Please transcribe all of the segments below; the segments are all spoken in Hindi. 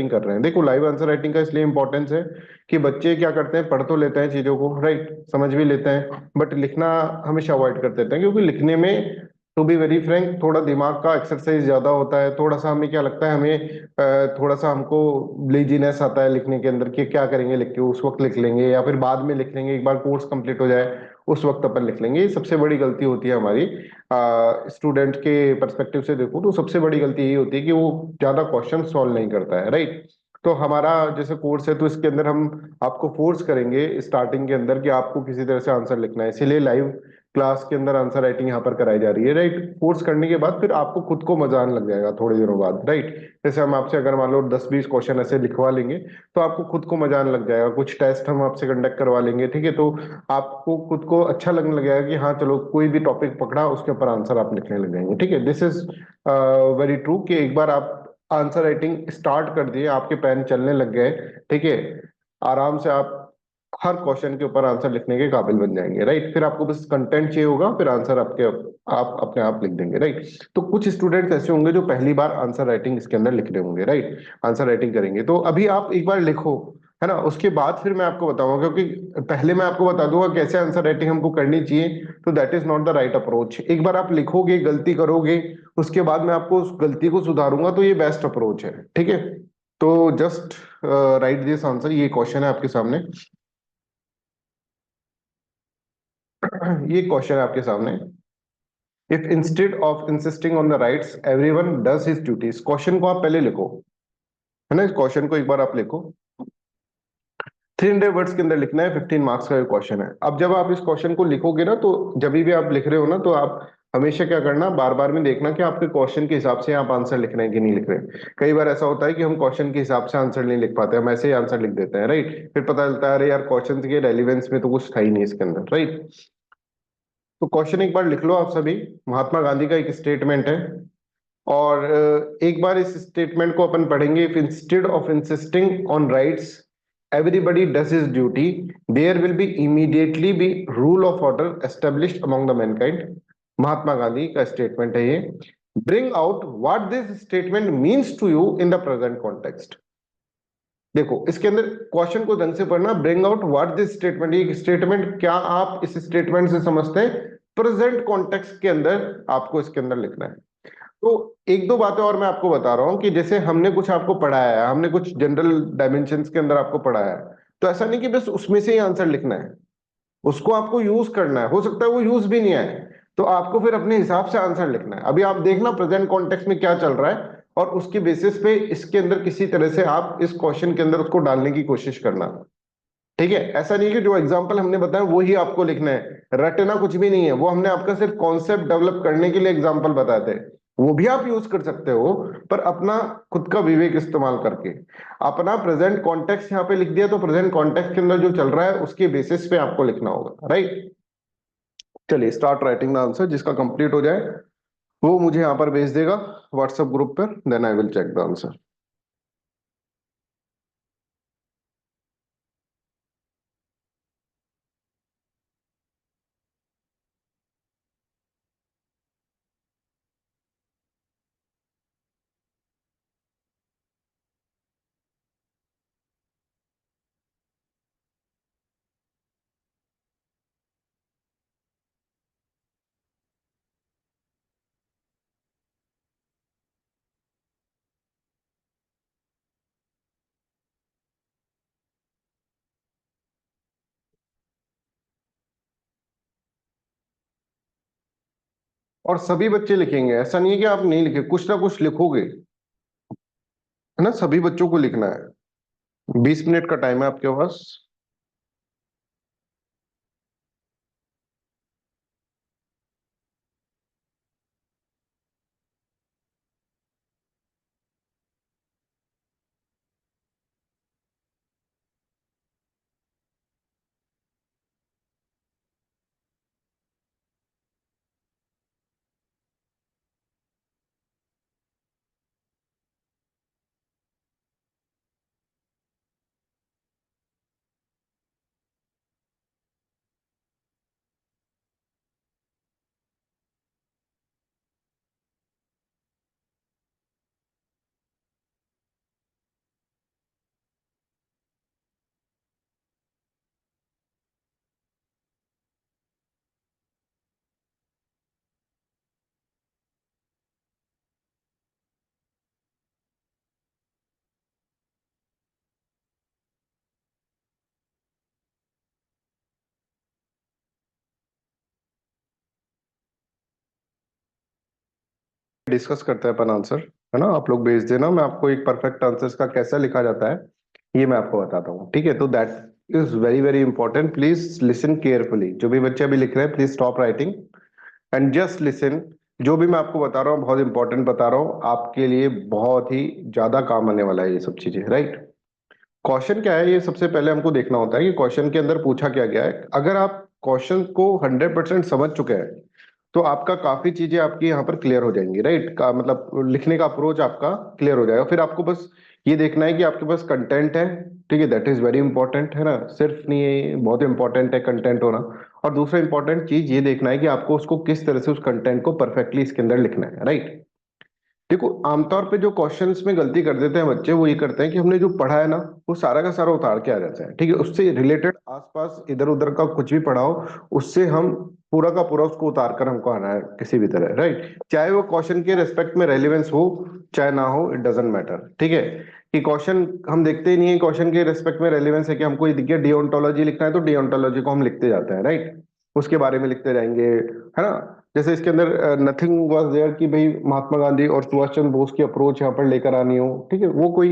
कर रहे हैं। देखो लाइव आंसर राइटिंग का इसलिए इंपॉर्टेंस है कि बच्चे क्या करते हैं, पढ़ तो लेते हैं चीजों को, राइट, समझ भी लेते हैं, बट लिखना हमेशा अवॉइड कर देते हैं, क्योंकि लिखने में टू बी वेरी फ्रैंक थोड़ा दिमाग का एक्सरसाइज ज्यादा होता है, थोड़ा सा हमें क्या लगता है, हमें थोड़ा सा हमको लेजीनेस आता है लिखने के अंदर कि क्या करेंगे लिख के, उस वक्त लिख लेंगे या फिर बाद में लिख लेंगे, एक बार कोर्स कंप्लीट हो जाए उस वक्त अपन लिख लेंगे। ये सबसे बड़ी गलती होती है हमारी। स्टूडेंट के पर्सपेक्टिव से देखो तो सबसे बड़ी गलती यही होती है कि वो ज्यादा क्वेश्चन सॉल्व नहीं करता है, राइट। तो हमारा जैसे कोर्स है तो इसके अंदर हम आपको फोर्स करेंगे स्टार्टिंग के अंदर कि आपको किसी तरह से आंसर लिखना है, इसीलिए लाइव क्लास के अंदर आंसर राइटिंग यहाँ पर कराई जा रही है, राइट। कोर्स करने के बाद फिर आपको खुद को मजा आने लग जाएगा थोड़े दिनों बाद, राइट। जैसे हम आपसे अगर मान लो 10-20 क्वेश्चन ऐसे लिखवा लेंगे तो आपको खुद को मजा आने लग जाएगा, कुछ टेस्ट हम आपसे कंडक्ट करवा लेंगे, ठीक है, तो आपको खुद को अच्छा लगने लग जाएगा कि हाँ चलो कोई भी टॉपिक पकड़ा उसके ऊपर आंसर आप लिखने लग जाएंगे, ठीक है। दिस इज वेरी ट्रू कि एक बार आप आंसर राइटिंग स्टार्ट कर दिए, आपके पेन चलने लग गए, ठीक है, आराम से आप हर क्वेश्चन के ऊपर आंसर लिखने के काबिल बन जाएंगे, राइट। फिर आपको बस कंटेंट चाहिए होगा, फिर आंसर आपके आप अपने आप लिख देंगे, राइट। तो कुछ स्टूडेंट्स ऐसे होंगे जो पहली बार आंसर राइटिंग इसके अंदर लिख रहे होंगे, राइट, आंसर राइटिंग करेंगे, तो अभी आप एक बार लिखो, है ना, उसके बाद फिर मैं आपको बताऊंगा, क्योंकि पहले मैं आपको बता दूंगा कैसे आंसर राइटिंग हमको करनी चाहिए, तो that is not the right approach. एक बार आप लिखोगे, गलती करोगे, उसके बाद मैं आपको उस गलती को सुधारूंगा, तो ये बेस्ट अप्रोच है, ठीक है। तो जस्ट राइट दिस आंसर, ये क्वेश्चन है आपके सामने। ये क्वेश्चन है आपके सामने। If instead of insisting on the rights everyone does his duties, question को आप पहले लिखो, है ना, इस क्वेश्चन को एक बार आप लिखो। 300 वर्ड्स के अंदर लिखना है, 15 मार्क्स का क्वेश्चन है। अब जब आप इस क्वेश्चन को लिखोगे ना, तो जब भी आप लिख रहे हो ना, तो आप हमेशा क्या करना, बार बार में देखना कि आपके क्वेश्चन के हिसाब से आप आंसर लिख रहे हैं कि नहीं लिख रहे हैं। कई बार ऐसा होता है कि हम क्वेश्चन के हिसाब से आंसर नहीं लिख पाते, हम ऐसे ही आंसर लिख देते हैं, राइट, फिर पता चलता है अरे यार क्वेश्चन के रेलिवेंस में तो कुछ था ही नहीं इसके अंदर, राइट। तो क्वेश्चन एक बार लिख लो आप सभी। महात्मा गांधी का एक स्टेटमेंट है, और एक बार इस स्टेटमेंट को अपन पढ़ेंगे। If instead of insisting on rights everybody does his duty there will be immediately be rule of order established among the mankind. Mahatma Gandhi का स्टेटमेंट है ये। Bring out what this statement means to you in the present context. देखो इसके अंदर क्वेश्चन को ढंग से पढ़ना, bring out what this statement, ये स्टेटमेंट क्या आप इस स्टेटमेंट से समझते हैं, प्रेजेंट कॉन्टेक्स्ट के अंदर आपको इसके अंदर लिखना है। तो एक दो बातें और मैं आपको बता रहा हूं कि जैसे हमने कुछ आपको पढ़ाया है, हमने कुछ जनरल डायमेंशंस के अंदर आपको पढ़ाया है, तो ऐसा नहीं कि बस उसमें से ही आंसर लिखना है, उसको आपको यूज करना है, हो सकता है वो यूज भी नहीं आए, तो आपको फिर अपने हिसाब से आंसर लिखना है। अभी आप देखना प्रेजेंट कॉन्टेक्स्ट में क्या चल रहा है, और उसके बेसिस पे इसके अंदर किसी तरह से आप इस क्वेश्चन के अंदर उसको डालने की कोशिश करना, ठीक है। ऐसा नहीं कि जो एग्जाम्पल हमने बताया वो ही आपको लिखना है, रटना कुछ भी नहीं है, वो हमने आपका सिर्फ कॉन्सेप्ट डेवलप करने के लिए एग्जाम्पल बताए थे, वो भी आप यूज कर सकते हो, पर अपना खुद का विवेक इस्तेमाल करके। अपना प्रेजेंट कॉन्टेक्स्ट यहाँ पे लिख दिया, तो प्रेजेंट कॉन्टेक्स्ट के अंदर जो चल रहा है उसके बेसिस पे आपको लिखना होगा, राइट। चलिए स्टार्ट राइटिंग द आंसर, जिसका कंप्लीट हो जाए वो मुझे यहाँ पर भेज देगा व्हाट्सएप ग्रुप पर, then I will check the answer. और सभी बच्चे लिखेंगे, ऐसा नहीं है कि आप नहीं लिखे, कुछ ना कुछ लिखोगे, है ना, सभी बच्चों को लिखना है। 20 मिनट का टाइम है आपके पास। डिस्कस करते हैं अपन आंसर, है ना। आप लोग भेज देना, मैं आपको एक परफेक्ट आंसर का कैसा लिखा जाता है ये मैं आपको बताता हूँ, ठीक है। तो that is very very important, please listen carefully. जो भी बच्चे अभी लिख रहे हैं please stop writing and just listen. जो भी मैं आपको बता रहा हूँ बहुत इंपॉर्टेंट बता रहा हूँ, आपके लिए बहुत ही ज्यादा काम आने वाला है ये सब चीजें, राइट। क्वेश्चन क्या है ये सबसे पहले हमको देखना होता है कि क्वेश्चन के अंदर पूछा क्या गया है। अगर आप क्वेश्चन को 100% समझ चुके हैं तो आपका काफी चीजें आपकी यहाँ पर क्लियर हो जाएंगी, राइट। का मतलब लिखने का अप्रोच आपका क्लियर हो जाएगा। फिर आपको बस ये देखना है कि आपके पास कंटेंट है, ठीक है। दैट इज वेरी इंपॉर्टेंट, है ना। सिर्फ नहीं है, बहुत इंपॉर्टेंट है कंटेंट होना। और दूसरा इंपॉर्टेंट चीज ये देखना है कि आपको उसको किस तरह से उस कंटेंट को परफेक्टली इसके अंदर लिखना है, राइट। देखो आमतौर पे जो क्वेश्चंस में गलती कर देते हैं बच्चे वो ये करते हैं कि हमने जो पढ़ा है ना वो सारा का सारा उतार के आ जाता है, ठीक है। उससे रिलेटेड आसपास इधर उधर का कुछ भी पढ़ाओ, उससे हम पूरा का पूरा उसको उतार कर हमको आना है किसी भी तरह, राइट। चाहे वो क्वेश्चन के रेस्पेक्ट में रेलिवेंस हो चाहे ना हो, इट डजेंट मैटर, ठीक है। कि क्वेश्चन हम देखते ही नहीं है, क्वेश्चन के रेस्पेक्ट में रेलिवेंस है कि हमको ये दिखे डिओन्टोलॉजी लिखना है तो डिओन्टोलॉजी को हम लिखते जाते हैं, राइट। उसके बारे में लिखते जाएंगे, है ना। जैसे इसके अंदर नथिंग वाज देयर कि भाई महात्मा गांधी और सुभाष चंद्र बोस की अप्रोच यहाँ पर लेकर आनी हो, ठीक है। वो कोई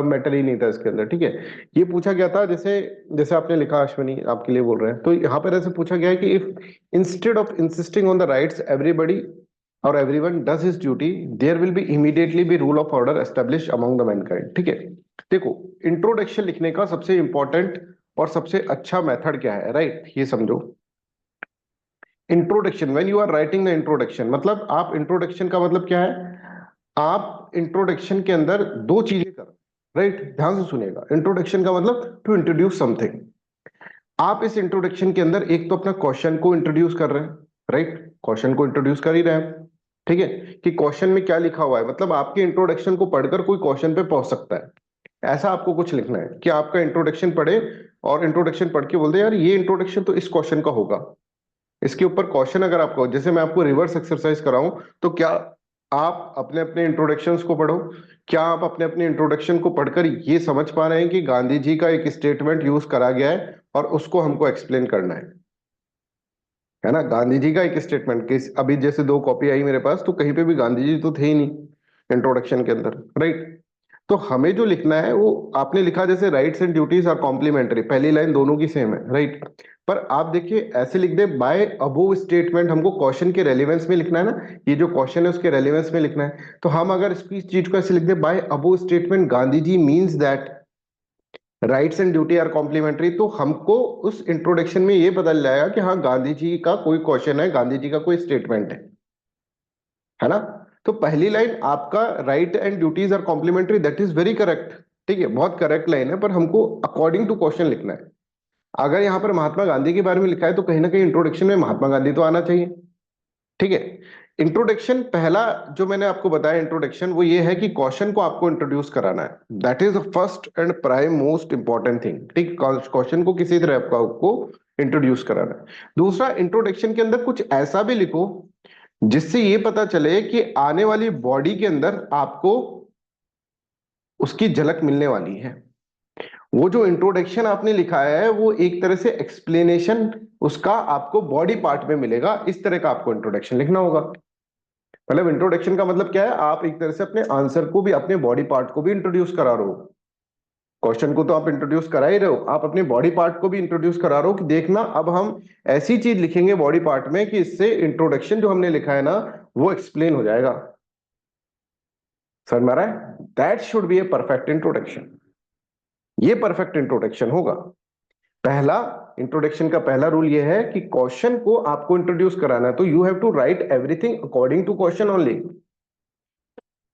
मैटर ही नहीं था इसके अंदर, ठीक है। ये पूछा गया था, जैसे जैसे आपने लिखा अश्विनी आपके लिए बोल रहे हैं, तो यहाँ पर ऐसे पूछा गया है कि if instead of insisting on the rights everybody और everyone does his duty there will be immediately be rule of order establish among the mankind, ठीक है। देखो इंट्रोडक्शन लिखने का सबसे इंपॉर्टेंट और सबसे अच्छा मेथड क्या है, राइट, ये समझो। Introduction, when you are writing the introduction, मतलब आप इंट्रोडक्शन का मतलब क्या है, आप इंट्रोडक्शन के अंदर दो चीजें कर, राइट। ध्यान से सुनिएगा, इंट्रोडक्शन का मतलब टू इंट्रोड्यूस समथिंग। आप इस इंट्रोडक्शन के अंदर एक तो अपना क्वेश्चन को इंट्रोड्यूस कर रहे हैं, राइट। क्वेश्चन को इंट्रोड्यूस कर ही रहे हैं, ठीक है। कि क्वेश्चन में क्या लिखा हुआ है, मतलब आपके इंट्रोडक्शन को पढ़कर कोई क्वेश्चन पे पहुंच सकता है, ऐसा आपको कुछ लिखना है कि आपका इंट्रोडक्शन पढ़े और इंट्रोडक्शन पढ़ के बोल दे यार ये इंट्रोडक्शन तो इस क्वेश्चन का होगा। इसके ऊपर क्वेश्चन अगर आपको, जैसे मैं आपको रिवर्स एक्सरसाइज कराऊं, तो क्या आप अपने अपने इंट्रोडक्शंस को पढ़ो, क्या आप अपने अपने इंट्रोडक्शन को पढ़कर ये समझ पा रहे हैं कि गांधी जी का एक स्टेटमेंट यूज करा गया है और उसको हमको एक्सप्लेन करना है ना। गांधी जी का एक स्टेटमेंट कि अभी जैसे दो कॉपी आई मेरे पास तो कहीं पे भी गांधी जी तो थे ही नहीं इंट्रोडक्शन के अंदर, राइट। तो हमें जो लिखना है वो आपने लिखा जैसे rights and duties are complementary, पहली लाइन दोनों की सेम है, राइट। पर आप देखिए ऐसे लिख दे बाय अबोव स्टेटमेंट, हमको क्वेश्चन के रेलेवेंस में लिखना है ना, ये जो क्वेश्चन है उसके रेलेवेंस में लिखना है। तो हम अगर इसकी चीज को ऐसे लिख दे by above statement Gandhi ji means that rights and duty are complementary, तो हमको उस इंट्रोडक्शन में ये पता जाएगा कि हाँ गांधी जी का कोई क्वेश्चन है, गांधी जी का कोई स्टेटमेंट है ना। तो पहली लाइन आपका right and duties are complementary, that is very correct, ठीक है, बहुत करेक्ट लाइन है। पर हमको अकॉर्डिंग टू क्वेश्चन लिखना है। अगर यहाँ पर महात्मा गांधी के बारे में लिखा है तो कहीं ना कहीं इंट्रोडक्शन में महात्मा गांधी तो आना चाहिए, ठीक है। इंट्रोडक्शन पहला जो मैंने आपको बताया इंट्रोडक्शन वो ये है कि क्वेश्चन को आपको इंट्रोड्यूस कराना है, that is the first and prime most important thing, ठीक। क्वेश्चन को किसी तरह आपको इंट्रोड्यूस कराना है। दूसरा, इंट्रोडक्शन के अंदर कुछ ऐसा भी लिखो जिससे ये पता चले कि आने वाली बॉडी के अंदर आपको उसकी झलक मिलने वाली है। वो जो इंट्रोडक्शन आपने लिखा है वो एक तरह से एक्सप्लेनेशन उसका आपको बॉडी पार्ट में मिलेगा, इस तरह का आपको इंट्रोडक्शन लिखना होगा। मतलब इंट्रोडक्शन का मतलब क्या है, आप एक तरह से अपने आंसर को भी अपने बॉडी पार्ट को भी इंट्रोड्यूस करा रहे हो। क्वेश्चन को तो आप इंट्रोड्यूस करा ही रहे हो, आप अपने बॉडी पार्ट को भी इंट्रोड्यूस करा रहे हो कि देखना अब हम ऐसी चीज लिखेंगे बॉडी पार्ट में कि इससे इंट्रोडक्शन जो हमने लिखा है ना वो एक्सप्लेन हो जाएगा। समझ में आ रहा है? That should be a perfect introduction. ये परफेक्ट इंट्रोडक्शन होगा। पहला इंट्रोडक्शन का पहला रूल ये है कि क्वेश्चन को आपको इंट्रोड्यूस कराना है तो you have to write everything according to question only.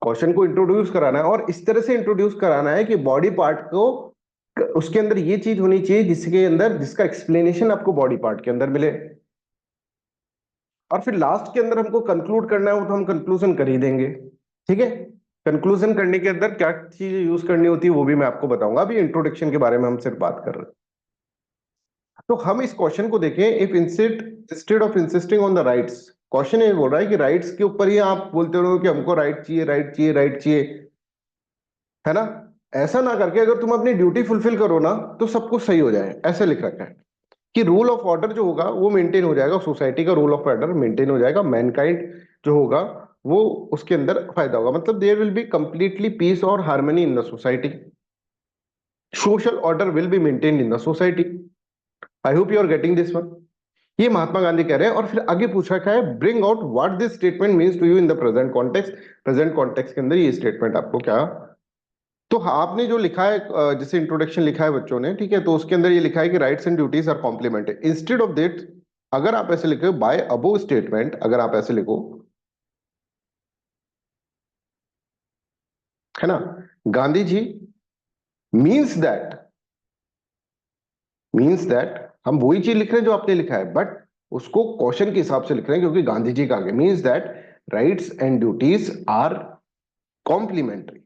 Question को इंट्रोड्यूस कराना है और इस तरह से इंट्रोड्यूस कराना है कि बॉडी पार्ट को उसके अंदर ये चीज होनी चाहिए जिसके अंदर जिसका एक्सप्लेनेशन आपको बॉडी पार्ट के अंदर मिले। और फिर लास्ट के अंदर हमको कंक्लूड करना है, वो तो हम कंक्लूजन कर ही देंगे, ठीक है। कंक्लूजन करने के अंदर क्या चीज यूज करनी होती है वो भी मैं आपको बताऊंगा, अभी इंट्रोडक्शन के बारे में हम सिर्फ बात कर रहे हैं। तो हम इस क्वेश्चन को देखें, if instead of insisting on the rights, question ये बोल रहा है कि राइट्स के ऊपर ही आप बोलते रहो कि हमको राइट चाहिए राइट चाहिए राइट चाहिए, है ना। ऐसा ना करके अगर तुम अपनी ड्यूटी फुलफिल करो ना तो सब कुछ सही हो जाए, ऐसे लिख रखा है कि रूल ऑफ ऑर्डर जो होगा वो मेंटेन हो जाएगा, सोसाइटी का रूल ऑफ ऑर्डर मेंटेन हो जाएगा, मैनकाइंड जो होगा वो उसके अंदर फायदा होगा। मतलब there will be completely peace और harmony in the society, social order will be maintained in the society. I hope you are getting this one. ये महात्मा गांधी कह रहे हैं। और फिर आगे पूछ रखा है, bring out what this statement means to you in the present context. Present context के अंदर ये स्टेटमेंट आपको क्या। तो आपने जो लिखा है, जैसे इंट्रोडक्शन लिखा है बच्चों ने, ठीक है, तो उसके अंदर ये लिखा है कि rights and duties are complemented. Instead of that, अगर आप ऐसे लिखो बाय अबोव स्टेटमेंट, अगर आप ऐसे लिखो, है ना, गांधी जी मीन्स दैट, हम वही चीज लिख रहे हैं जो आपने लिखा है, बट उसको क्वेश्चन के हिसाब से लिख रहे हैं क्योंकि गांधी जी का आगे means that rights and duties are complementary.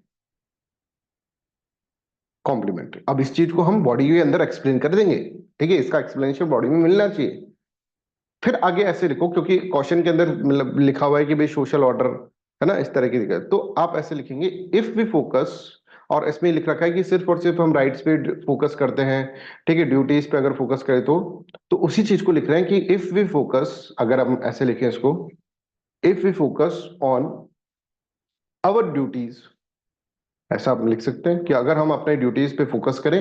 Complementary. अब इस चीज को हम बॉडी के अंदर एक्सप्लेन कर देंगे, ठीक है, इसका एक्सप्लेनेशन बॉडी में मिलना चाहिए। फिर आगे ऐसे लिखो, क्योंकि क्वेश्चन के अंदर मतलब लिखा हुआ है कि भाई सोशल ऑर्डर, है ना, इस तरह की दिक्कत, तो आप ऐसे लिखेंगे इफ वी फोकस, और इसमें लिख रखा है कि सिर्फ और सिर्फ हम राइट्स पे फोकस करते हैं, ठीक है, ड्यूटीज पे अगर फोकस करें तो उसी चीज को लिख रहे हैं कि इफ वी फोकस, अगर हम ऐसे लिखें इसको, if we focus on our duties, ऐसा आप लिख सकते हैं कि अगर हम अपने ड्यूटीज पे फोकस करें,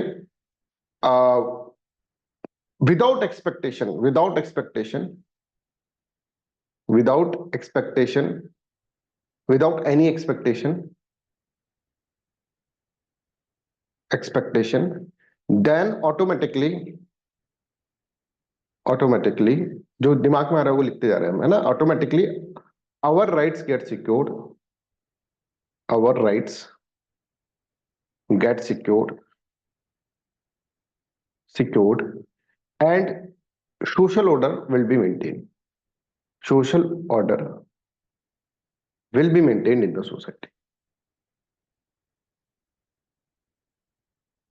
without expectation, without expectation, without any expectation, then automatically जो दिमाग में आ रहा है वो लिखते जा रहे हैं हम, है ना, automatically our rights get secured, our rights get secured and social order will be maintained, social order will be maintained in the society,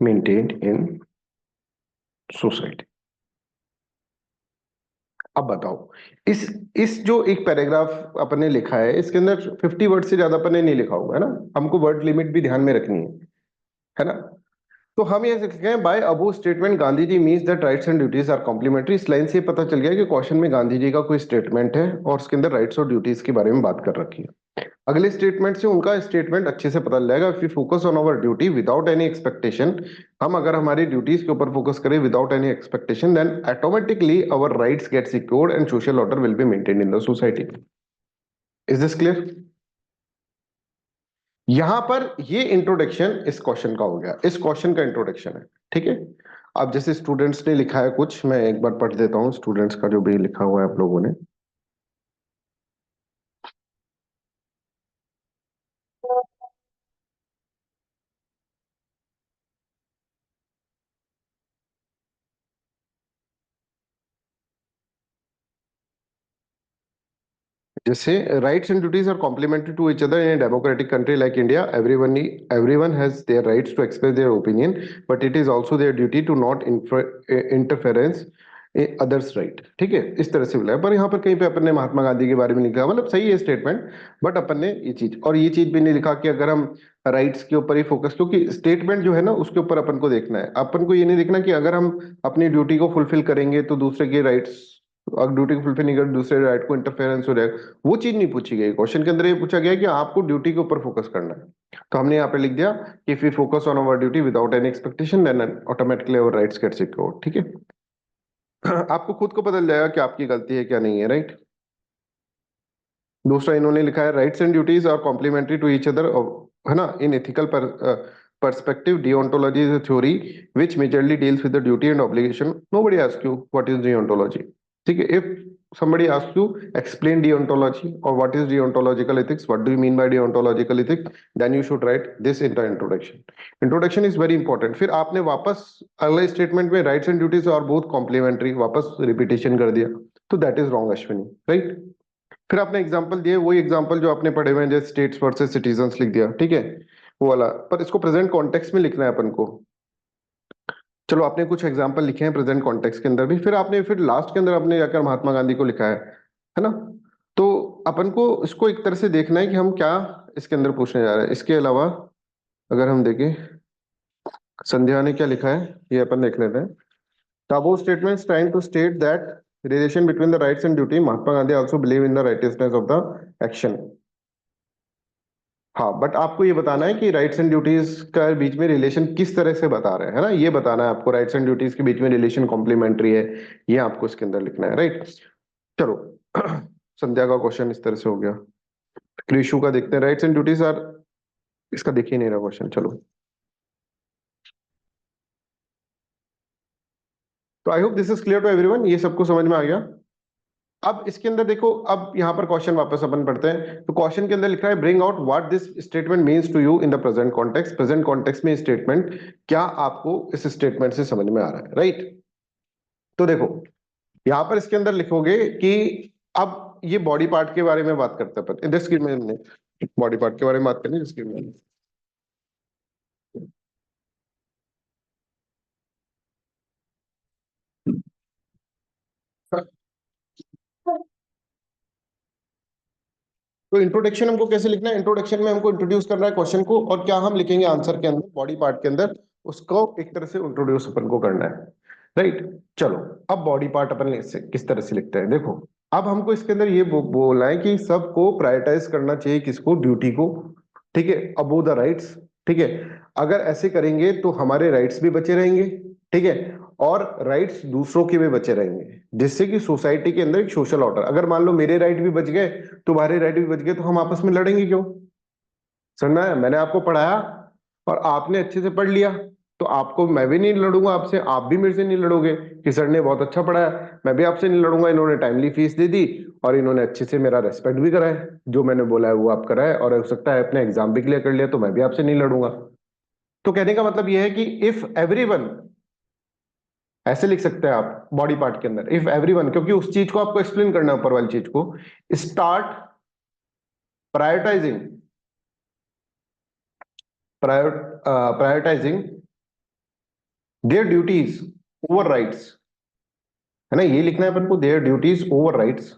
maintained in society। अब बताओ, इस जो एक पैराग्राफ अपन ने लिखा है इसके अंदर 50 वर्ड से ज्यादा अपन ने नहीं लिखा होगा, है ना, हमको वर्ड लिमिट भी ध्यान में रखनी है ना। तो हम ये लिखते हैं by above statement Gandhi ji means that rights and duties are complementary. इस लाइन से पता चल गया कि क्वेश्चन में गांधी जी का कोई स्टेटमेंट है और उसके अंदर राइट्स और ड्यूटीज के बारे में बात कर रखी है। अगले स्टेटमेंट से उनका स्टेटमेंट अच्छे से पता चल जाएगा। If we focus on our duty without any expectation, हम अगर हमारी ड्यूटीज के ऊपर फोकस करें without any expectation, then automatically our rights get secured and social order will be maintained in the society. Is this clear? यहां पर ये इंट्रोडक्शन इस क्वेश्चन का हो गया, इस क्वेश्चन का इंट्रोडक्शन है, ठीक है। अब जैसे स्टूडेंट्स ने लिखा है कुछ, मैं एक बार पढ़ देता हूँ स्टूडेंट्स का जो भी लिखा हुआ है आप लोगों ने। जैसे rights and duties are complementary to each other in a democratic country like India. Everyone has their rights to express their opinion, but it is also their duty to not interference others right। ठीक है, इस तरह से बोला है। पर यहाँ पर कहीं पे अपन ने महात्मा गांधी के बारे में लिखा, मतलब सही है स्टेटमेंट, बट अपन ने ये चीज और ये चीज भी नहीं लिखा कि अगर हम राइट्स के ऊपर ही फोकस, क्योंकि स्टेटमेंट जो है ना उसके ऊपर अपन को देखना है। अपन को ये नहीं देखना कि अगर हम अपनी ड्यूटी को फुलफिल करेंगे तो दूसरे के राइट्स, अगर ड्यूटी को फुलफिल नहीं कर दूसरे राइट को इंटरफेरेंस हो जाएगा, वो चीज नहीं पूछी गई। क्वेश्चन के अंदर ये पूछा गया कि आपको ड्यूटी के ऊपर फोकस करना है। तो हमने यहाँ पे लिख दिया कि if we focus on our duty without any expectation then automatically our rights get secured. ठीक है, आपको खुद को पता चल जाएगा कि आपकी गलती है क्या नहीं है, राइट। दूसरा इन्होंने लिखा है rights and duties are complementary to each other, है ना, in ethical perspective deontology is a theory which majorly deals with the duty and obligation। nobody asks you what is deontology, ठीक है। if somebody asks you explain deontology or what is deontological ethics, what do you mean by deontological ethics, then you should write this in the introduction। introduction is very important। फिर आपने वापस अगले स्टेटमेंट में राइट्स एंड ड्यूटीज और बहुत कॉम्प्लीमेंट्री वापस रिपीटेशन कर दिया, तो that is wrong Ashwini, right. फिर आपने एग्जांपल दिए, वही एग्जांपल जो आपने पढ़े हुए हैं, जैसे स्टेट्स वर्सेस सिटीजन्स लिख दिया, ठीक है, वो वाला। पर इसको प्रेजेंट कॉन्टेक्स्ट में लिखना है अपन को। चलो आपने कुछ एग्जांपल लिखे हैं प्रेजेंट कॉन्टेक्स्ट के अंदर भी, फिर आपने फिर लास्ट के अंदर आपने जाकर महात्मा गांधी को लिखा है ना। तो अपन को इसको एक तरह से देखना है कि हम क्या इसके अंदर पूछने जा रहे हैं। इसके अलावा अगर हम देखें संध्या ने क्या लिखा है, ये अपन देख लेते हैं। The above statements trying to state that relation between the rights and duty, Mahatma Gandhi also believe in the righteousness of the action। हाँ, बट आपको ये बताना है कि राइट्स एंड ड्यूटीज का बीच में रिलेशन किस तरह से बता रहे हैं, है ना, ये बताना है आपको। राइट्स एंड ड्यूटीज के बीच में रिलेशन कॉम्प्लीमेंट्री है, ये आपको इसके अंदर लिखना है, राइट। चलो संध्या का क्वेश्चन इस तरह से हो गया। कृषु का देखते हैं, राइट्स एंड ड्यूटीज आर, इसका देख ही नहीं रहा क्वेश्चन। चलो, तो I hope this is clear to everyone, ये सबको समझ में आ गया। अब इसके अंदर देखो, अब यहाँ पर क्वेश्चन वापस अपन पढ़ते हैं। तो क्वेश्चन के अंदर लिखा है, bring out what this statement means to you in the present context. Present context में स्टेटमेंट क्या आपको इस स्टेटमेंट से समझ में आ रहा है, राइट। तो देखो, यहाँ पर इसके अंदर लिखोगे कि अब ये बॉडी पार्ट के बारे में बात करते हैं अपन, जिसकी मैंने बॉडी पार्ट के बारे में बात करनी, जिसकी मैंने, तो इंट्रोडक्शन हमको कैसे लिखना है? इंट्रोडक्शन में हमको इंट्रोड्यूस करना है क्वेश्चन को, और क्या हम लिखेंगे आंसर के अंदर, बॉडी पार्ट के अंदर उसको एक तरह से इंट्रोड्यूस अपन को करना है, राइट। चलो, अब बॉडी पार्ट अपन किस तरह से लिखते हैं, देखो। अब हमको इसके अंदर ये बोलना है कि सबको प्रायोरिटाइज करना चाहिए, किसको? ड्यूटी को, ठीक है, अबोव द राइट्स, ठीक है। अगर ऐसे करेंगे तो हमारे राइट्स भी बचे रहेंगे, ठीक है, और राइट्स दूसरों के भी बचे रहेंगे, जिससे कि सोसाइटी के अंदर एक सोशल ऑर्डर। अगर मान लो मेरे राइट भी बच गए, तुम्हारे राइट भी बच गए, तो हम आपस में लड़ेंगे क्यों? सुनना है, मैंने आपको पढ़ाया और आपने अच्छे से पढ़ लिया, तो आपको मैं भी नहीं लड़ूंगा आपसे, आप भी मेरे से नहीं लड़ोगे कि सर ने बहुत अच्छा पढ़ाया। मैं भी आपसे नहीं लड़ूंगा, इन्होंने टाइमली फीस दे दी और इन्होंने अच्छे से मेरा रेस्पेक्ट भी करा है, जो मैंने बोला है वो आप कराए, और हो सकता है अपने एग्जाम भी क्लियर कर लिया, तो मैं भी आपसे नहीं लड़ूंगा। तो कहने का मतलब यह है कि इफ एवरीवन, ऐसे लिख सकते हैं आप बॉडी पार्ट के अंदर, इफ एवरीवन, क्योंकि उस चीज को आपको एक्सप्लेन करना है, ऊपर वाली चीज को। Start prioritizing, prioritizing their duties over rights, है ना, ये लिखना है अपन को, their duties over rights,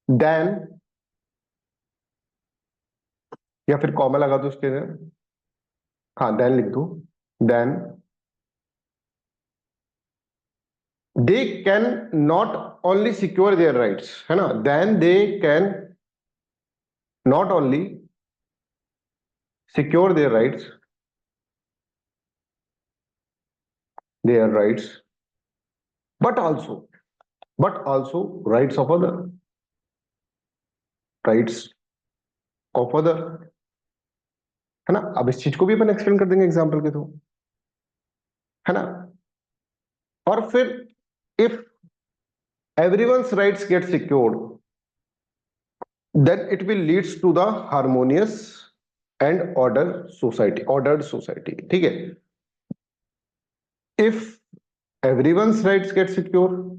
then, या फिर कॉमा लगा दो उसके अंदर, हाँ देन लिख दो, then they can not only secure their rights, है ना, then they can not only secure their rights, but also, rights of other, rights of other, है ना। अब इस चीज को भी अपन एक्सप्लेन कर देंगे एग्जाम्पल के थ्रू, है ना। और फिर if everyone's rights get secured, then it will leads to the harmonious and ordered society, ठीक है। if everyone's rights get secure,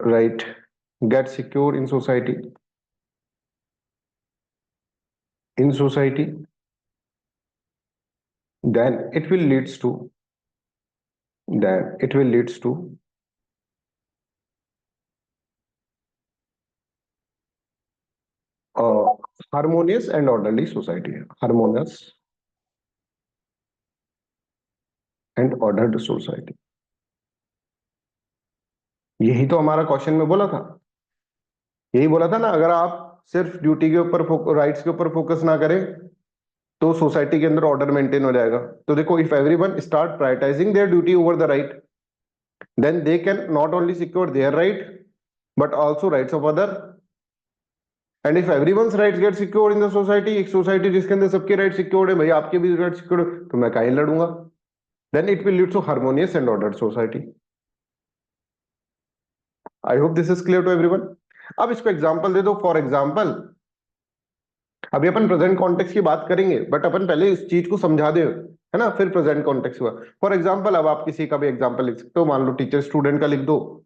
right, get secure in society, then it will leads to, then it will leads to a harmonious and orderly society, harmonious and ordered society। यही तो हमारा क्वेश्चन में बोला था, यही बोला था ना, अगर आप सिर्फ ड्यूटी के ऊपर, राइट्स के ऊपर फोकस ना करें, तो सोसाइटी के अंदर ऑर्डर मेंटेन हो जाएगा। तो देखो, if everyone start prioritizing their duty over the right, then they can not only secure their right but also rights of other, and if everyone's rights get secure in the society, एक सोसाइटी जिसके अंदर सबके राइट सिक्योर्ड है, भाई आपके भी राइट सिक्योर्ड, तो मैं काहे लड़ूंगा, then it will lead to harmonious and ordered society. I hope this is clear to everyone. अब इसको एग्जांपल दे दो, फॉर एग्जांपल, अभी अपन प्रेजेंट कॉन्टेक्स्ट की बात करेंगे, बट अपन पहले इस चीज को समझा दे, है ना, फिर प्रेजेंट कॉन्टेक्स्ट हुआ। फॉर एग्जांपल, अब आप किसी का भी एग्जांपल लिख सकते हो, मान लो टीचर स्टूडेंट का लिख दो,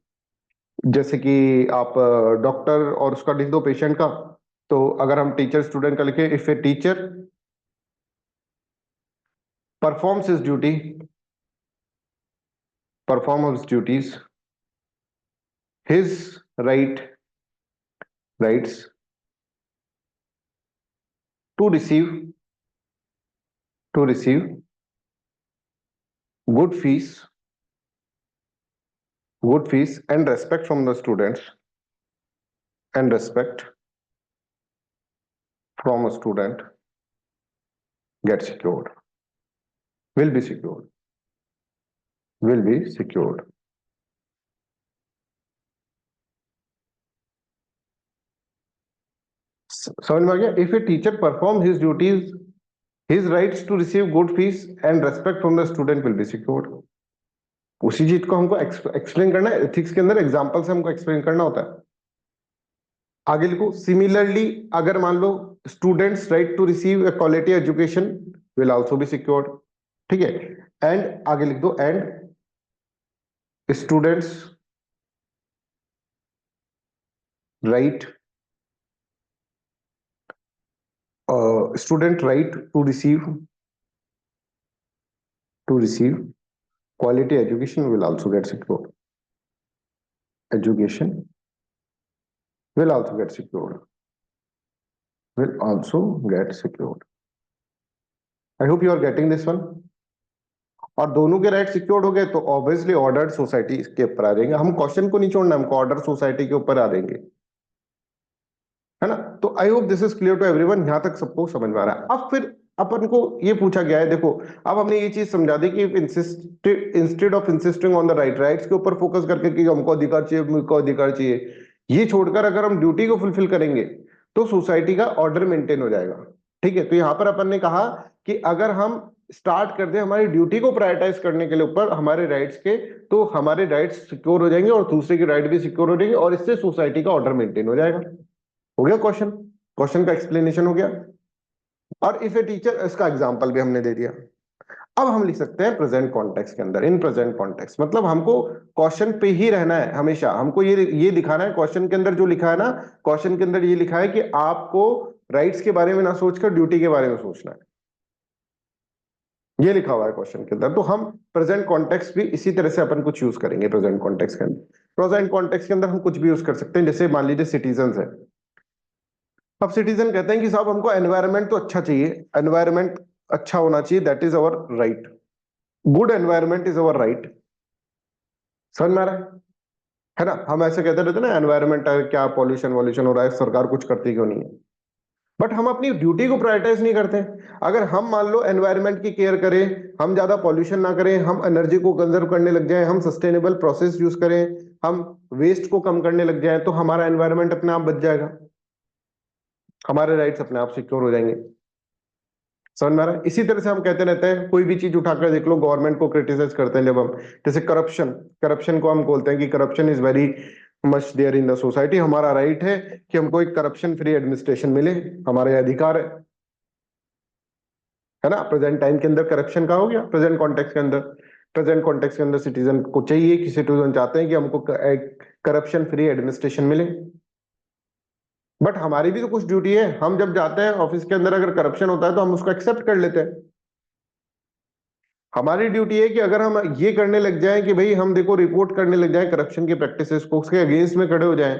जैसे कि आप डॉक्टर और उसका लिख दो पेशेंट का। तो अगर हम टीचर स्टूडेंट का लिखे, if a teacher performs his duty, perform his duties, his rights to receive good fees good fees and respect from the students, and respect from a student get secured, will be secured, will be secured. समझ में आ गया? If a teacher performs his duties, his rights to receive good fees and respect from the student will be secured. उसी चीज को हमको एक्सप्लेन करना है, एथिक्स के अंदर एग्जांपल से हमको एक्सप्लेन करना होता है. आगे लिखो, सिमिलरली अगर मान लो students right to receive a quality education will also be secured. ठीक है, एंड आगे लिख दो, and students right student right to receive quality education will also get secured. Education will also get secured. Will also get secured. I hope you are getting this one. और दोनों के राइट सिक्योर्ड हो गए तो ऑब्वियसली ऑर्डर्ड सोसाइटी इसके ऊपर आ जाएंगे. हम क्वेश्चन को नहीं छोड़ना, हमको ऑर्डर सोसाइटी के ऊपर आ देंगे, है ना? तो I hope this is clear to everyone. यहां तक सबको समझ में आ रहा है. अब फिर अपन को ये पूछा गया है, देखो अब हमने ये चीज समझा दी कि instead of insisting on the rights के ऊपर फोकस करके कि हमको अधिकार चाहिए, हमको अधिकार चाहिए, ये छोड़कर अगर हम ड्यूटी को फुलफिल करेंगे तो सोसाइटी का ऑर्डर मेंटेन हो जाएगा. ठीक है, तो यहां पर अपन ने कहा कि अगर हम स्टार्ट कर दें हमारी ड्यूटी को प्रायोरिटाइज करने के लिए ऊपर हमारे राइट्स के, तो हमारे राइट्स सिक्योर हो जाएंगे और दूसरे के राइट भी सिक्योर हो जाएंगे और इससे सोसाइटी का ऑर्डर मेंटेन हो जाएगा. हो गया क्वेश्चन का एक्सप्लेनेशन हो गया. और इफ ए टीचर, इसका एग्जांपल भी हमने दे दिया. अब हम लिख सकते हैं प्रेजेंट कॉन्टेक्स्ट के अंदर. इन प्रेजेंट कॉन्टेक्स्ट मतलब हमको क्वेश्चन पे ही रहना है हमेशा. हमको ये दिखाना है क्वेश्चन के अंदर जो लिखा है ना, क्वेश्चन के अंदर ये लिखा है कि आपको राइट्स के बारे में ना सोचकर ड्यूटी के बारे में सोचना है. ये लिखा हुआ है क्वेश्चन के अंदर. तो हम प्रेजेंट कॉन्टेक्स्ट भी इसी तरह से अपन कुछ यूज करेंगे. प्रेजेंट कॉन्टेक्स्ट के अंदर, प्रेजेंट कॉन्टेक्स्ट के अंदर हम कुछ भी यूज कर सकते हैं. जैसे मान लीजिए सिटीजन है. अब सिटीजन कहते हैं कि साहब हमको एनवायरनमेंट तो अच्छा चाहिए, एनवायरनमेंट अच्छा होना चाहिए, that is our right. Good environment is our right. समझ में आ रहा है ना? हम ऐसे कहते रहते ना एनवायरनमेंट क्या पॉल्यूशन वॉल्यूशन हो रहा है, सरकार कुछ करती क्यों नहीं है. बट हम अपनी ड्यूटी को प्रायोरिटाइज नहीं करते. अगर हम मान लो एनवायरनमेंट की केयर करें, हम ज्यादा पॉल्यूशन ना करें, हम एनर्जी को कंजर्व करने लग जाएं, हम सस्टेनेबल प्रोसेस यूज करें, हम वेस्ट को कम करने लग जाएं, तो हमारा एनवायरनमेंट अपने आप बच जाएगा, हमारे राइट्स अपने आप सिक्योर हो जाएंगे. समझ में आ रहा है? इसी तरह से हम कहते रहते हैं, कोई भी चीज उठाकर देख लो, गवर्नमेंट को क्रिटिसाइज करते हैं जब हम, जैसे करप्शन को हम बोलते हैं कि corruption is very much there in the society. हमारा राइट है कि हमको एक करप्शन फ्री एडमिनिस्ट्रेशन मिले, हमारे अधिकार है ना? प्रेजेंट टाइम के अंदर करप्शन का हो गया. प्रेजेंट कॉन्टेक्स्ट के अंदर सिटीजन को चाहिए कि सिटीजन चाहते हैं कि हमको एक करप्शन फ्री एडमिनिस्ट्रेशन मिले. बट हमारी भी तो कुछ ड्यूटी है. हम जब जाते हैं ऑफिस के अंदर, अगर करप्शन होता है तो हम उसको एक्सेप्ट कर लेते हैं. हमारी ड्यूटी है कि अगर हम ये करने लग जाएं कि भाई हम देखो रिपोर्ट करने लग जाएं करप्शन की प्रैक्टिसेस को, उसके अगेंस्ट में खड़े हो जाएं.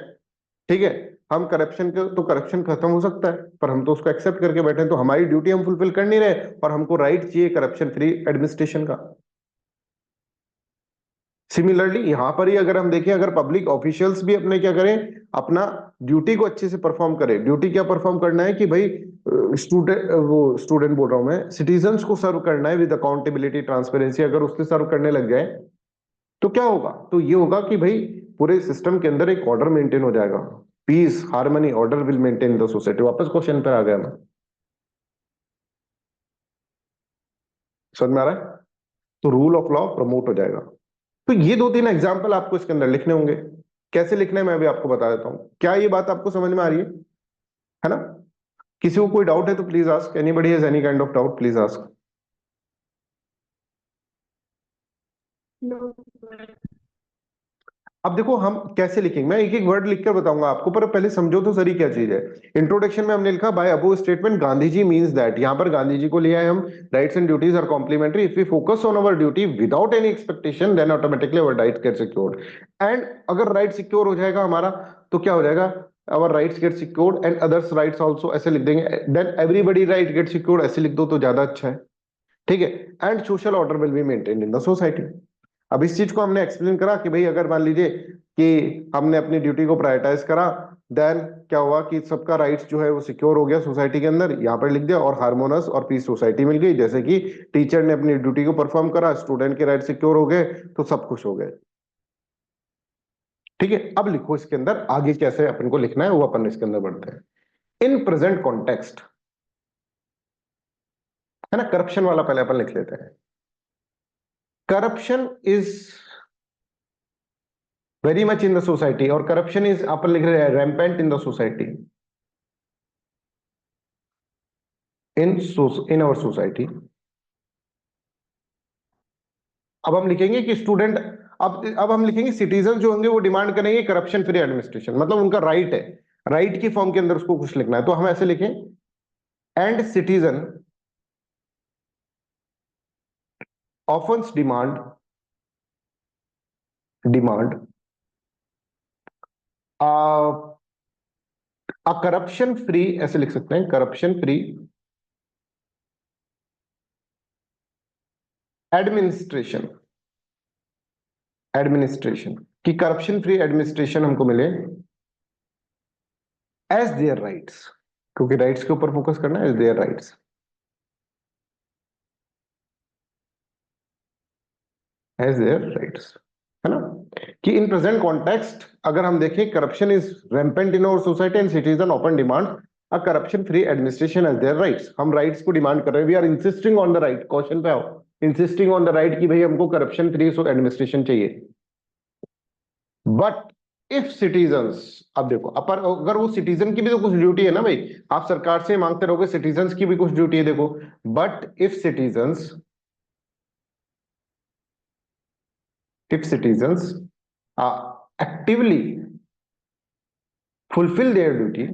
ठीक है, हम करप्शन के, तो करप्शन खत्म हो सकता है पर हम तो उसको एक्सेप्ट करके बैठे हैं. तो हमारी ड्यूटी हम फुलफिल कर नहीं रहे और हमको राइट चाहिए करप्शन फ्री एडमिनिस्ट्रेशन का. सिमिलरली यहां पर ही अगर हम देखें, अगर पब्लिक ऑफिशियल्स भी अपने क्या करें, अपना ड्यूटी को अच्छे से परफॉर्म करें. ड्यूटी क्या परफॉर्म करना है कि भाई स्टूडेंट बोल रहा हूं मैं, सिटीजन्स को सर्व करना है विद अकाउंटेबिलिटी ट्रांसपेरेंसी. अगर उससे सर्व करने लग जाए तो क्या होगा? तो ये होगा कि भाई पूरे सिस्टम के अंदर एक ऑर्डर मेंटेन हो जाएगा. Peace, harmony, order will maintain the society. वापस क्वेश्चन पर आ गया मैं. समझ में आ रहा है? तो रूल ऑफ लॉ प्रमोट हो जाएगा. तो ये 2-3 एग्जाम्पल आपको इसके अंदर लिखने होंगे. कैसे लिखने मैं भी आपको बता देता हूं. क्या ये बात आपको समझ में आ रही है ना? किसी को कोई डाउट है तो please ask. Anybody has any kind of doubt, please ask. अब देखो हम कैसे लिखेंगे, मैं एक एक वर्ड लिखकर बताऊंगा आपको, पर पहले समझो तो सही क्या चीज है. इंट्रोडक्शन में हमने लिखा by above statement Gandhi ji means that. यहां पर गांधी जी को लिया है हम. Rights and duties are complementary. If we focus on our duty without any expectation then automatically our rights get secured. And अगर राइट सिक्योर हो जाएगा हमारा तो क्या हो जाएगा? Our rights get secured and others rights also. ऐसे लिख देंगे, then everybody right get secured, ऐसे लिख दो तो ज्यादा अच्छा है. ठीक है, and social order will be maintained in the society. अब इस चीज को हमने एक्सप्लेन करा कि भाई अगर मान लीजिए कि हमने अपनी ड्यूटी को प्रायोरिटाइज करा देन क्या हुआ कि सबका राइट्स जो है वो सिक्योर हो गया सोसाइटी के अंदर, यहाँ पर लिख दिया, और हार्मोनस और पीस सोसाइटी मिल गई, जैसे कि टीचर ने अपनी ड्यूटी को परफॉर्म करा, स्टूडेंट के राइट सिक्योर हो गए, तो सब खुश हो गए। ठीक है, अब लिखो इसके अंदर आगे कैसे अपन को लिखना है वो अपन इसके अंदर बढ़ते हैं। इन प्रेजेंट कॉन्टेक्स्ट, है ना, करप्शन वाला पहले अपन लिख लेते हैं। Corruption is very much in the society, और करप्शन इज अपन लिख रहे हैं rampant in the society, in our society. अब हम लिखेंगे कि स्टूडेंट, अब हम लिखेंगे सिटीजन जो होंगे वो डिमांड करेंगे करप्शन फ्री एडमिनिस्ट्रेशन, मतलब उनका राइट है, राइट की फॉर्म के अंदर उसको कुछ लिखना है, तो हम ऐसे लिखें, एंड सिटीजन ऑफन्स डिमांड अ करप्शन फ्री, ऐसे लिख सकते हैं, करप्शन फ्री एडमिनिस्ट्रेशन, एडमिनिस्ट्रेशन की करप्शन फ्री एडमिनिस्ट्रेशन हमको मिले एज देयर राइट्स, क्योंकि राइट्स के ऊपर फोकस करना है, as their rights, as their rights, है ना, कि इन प्रेजेंट कॉन्टेक्स्ट अगर हम देखें corruption is rampant in our society and citizen often demand a corruption free administration as their rights, हम राइट्स को डिमांड कर रहे हैं, we are insisting on the right, question पे आओ, इंसिस्टिंग ऑन द राइट कि भाई हमको करप्शन फ्री एडमिनिस्ट्रेशन चाहिए। बट इफ सिटीजन्स, अब देखो अपन अगर वो सिटीजन की भी तो कुछ ड्यूटी है ना भाई, आप सरकार से मांगते रहोगे, सिटीजन्स की भी कुछ ड्यूटी है, देखो, but if citizens actively fulfil there duty,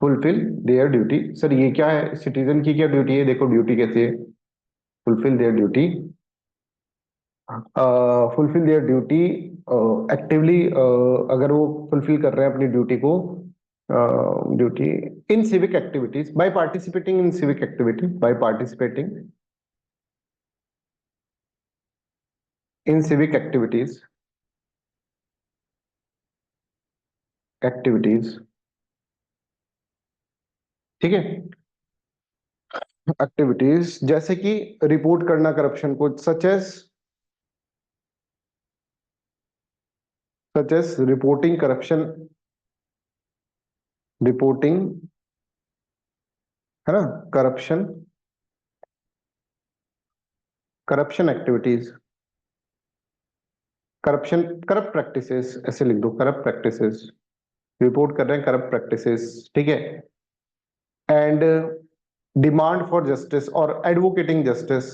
fulfil there duty, sir ये क्या है, सिटीजन की क्या ड्यूटी है, देखो ड्यूटी कैसे है, fulfil there duty, fulfil there duty actively, अगर वो फुलफिल कर रहे हैं अपनी ड्यूटी को, duty in civic activities, by participating in civic activity, by participating in civic activities, activities, ठीक है, एक्टिविटीज जैसे कि रिपोर्ट करना करप्शन को, such as reporting corruption, reporting, है ना, corruption, corruption activities, corruption, corrupt practices, ऐसे लिख दो, करप्ट प्रैक्टिसेस, रिपोर्ट कर रहे हैं करप्ट प्रैक्टिसेस, ठीक है, एंड डिमांड फॉर जस्टिस और advocating justice,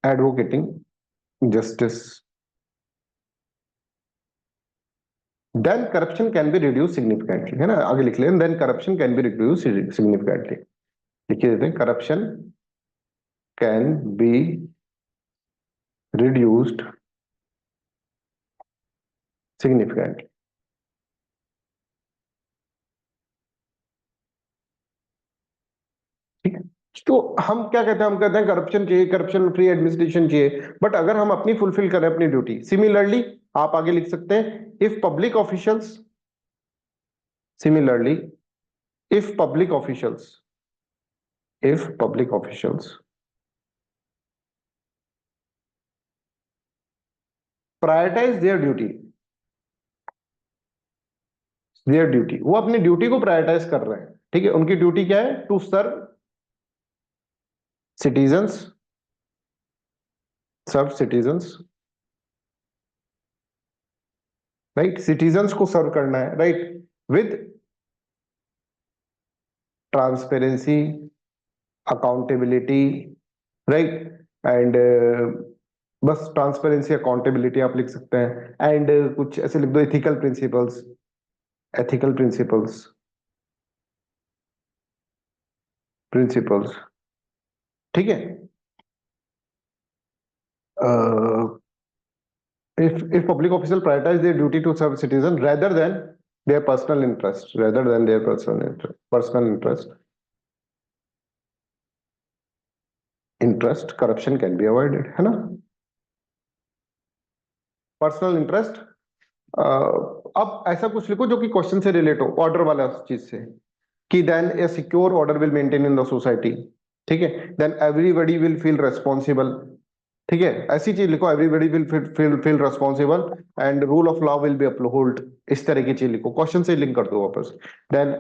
advocating justice, then corruption can be reduce significantly, है ना, आगे लिख लें, then corruption can be reduce significantly, लिखिए देते हैं, corruption can be reduced significantly, ठीक है। तो हम क्या कहते हैं, हम कहते हैं करप्शन चाहिए, करप्शन फ्री एडमिनिस्ट्रेशन चाहिए, बट अगर हम अपनी फुलफिल करें अपनी ड्यूटी, सिमिलरली आप आगे लिख सकते हैं, if public officials, similarly if public officials, if public officials prioritize their duty, वो अपनी ड्यूटी को प्रायोरिटाइज कर रहे हैं, ठीक है, उनकी ड्यूटी क्या है, to serve citizens, serve citizens, right, citizens को सर्व करना है, right, with transparency, accountability, right, and बस ट्रांसपेरेंसी अकाउंटेबिलिटी आप लिख सकते हैं, एंड कुछ ऐसे लिख दो, ethical principles, ethical principles, principles, ठीक है, if public official prioritize their duty to serve citizen rather than their personal interest, rather than their personal interest, corruption can be avoided, है ना, पर्सनल इंटरेस्ट, अब ऐसा कुछ लिखो जो कि क्वेश्चन से रिलेट हो, ऑर्डर वाला चीज से, कि then a secure order will maintain in the society, ठीक है, then everybody will feel responsible, ठीक है, ऐसी चीज लिखो, everybody will feel feel responsible and rule of law will be uphold, इस तरह की चीज लिखो, क्वेश्चन से लिंक कर दो वापस। देन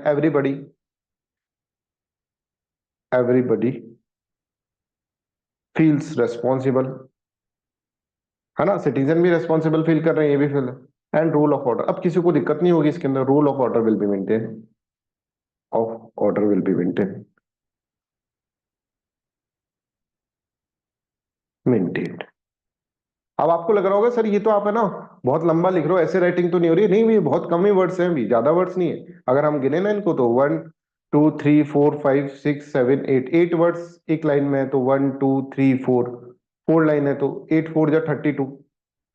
एवरीबडी फील्स रेस्पॉन्सिबल, है ना, सिटीजन भी रेस्पॉन्सिबल फील कर रहे हैं, ये भी feel, and rule of order, अब किसी को दिक्कत नहीं होगी इसके अंदर, rule of order will be maintain, of order will be maintained. अब आपको लग रहा होगा सर ये तो आप है ना बहुत लंबा लिख रहे हो, ऐसे राइटिंग तो नहीं हो रही, नहीं ये बहुत कम ही वर्ड्स हैं, भी ज्यादा वर्ड्स नहीं है, अगर हम गिने ना इनको तो 1 2 3 4 5 6 7 8, 8 वर्ड्स एक लाइन में है, तो 1 2 3 4, 4 लाइन है, तो 8 4 जा 32,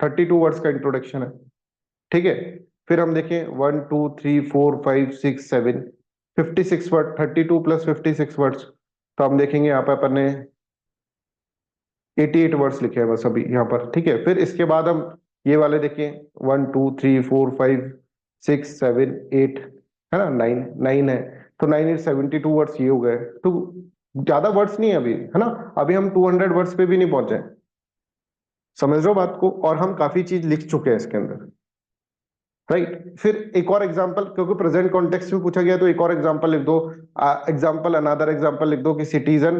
32 वर्ड्स का इंट्रोडक्शन है, ठीक है। फिर हम देखें 1 2 3 4 5 6 7, 56 वर्ड, 32 + 56 वर्ड्स, तो हम देखेंगे यहाँ पे अपन ने 88 वर्ड्स लिखे हैं बस अभी यहाँ पर, ठीक है। फिर इसके बाद हम ये वाले देखें, 1 2 3 4 5 6 7 8, है ना, 9 9 है, तो 9 8 72 वर्ड्स ये हो गए, तो ज्यादा वर्ड्स नहीं है अभी, है ना, अभी हम 200 वर्ड्स पे भी नहीं पहुंचे, समझ रहे हो बात को, और हम काफी चीज लिख चुके हैं इसके अंदर, राइट। फिर एक और एग्जांपल, क्योंकि प्रेजेंट कॉन्टेक्स्ट में पूछा गया तो एक और एग्जांपल लिख दो, एग्जांपल अनदर एग्जांपल लिख दो कि सिटीजन,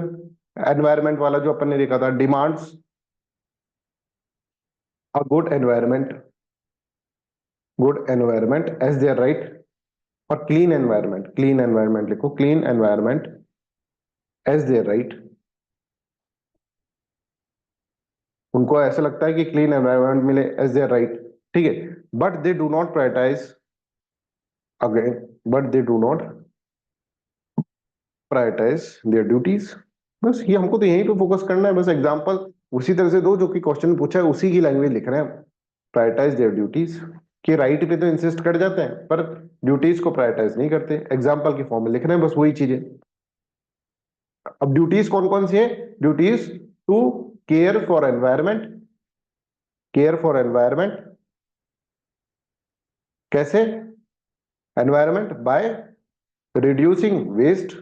एनवायरमेंट वाला जो अपन ने देखा था, demands a good environment as their right, और क्लीन एनवायरमेंट लिखो, clean environment as their right, उनको ऐसा लगता है कि क्लीन एनवायरमेंट मिले एज देयर राइट, ठीक है, but they do not prioritize, again but they do not prioritize their duties, बस ये हमको तो यहीं पे फोकस करना है, बस एग्जांपल उसी तरह से दो जो कि क्वेश्चन पूछा है उसी की लैंग्वेज लिख रहे हैं, प्रायोरिटाइज देयर ड्यूटीज, कि राइट पे तो इंसिस्ट कर जाते हैं पर ड्यूटीज को प्रायोरिटाइज नहीं करते, एग्जाम्पल के फॉर्म में लिख रहे हैं, बस वही चीजें। अब ड्यूटीज कौन कौन सी है, duties to care for environment, care for environment कैसे, environment by reducing waste,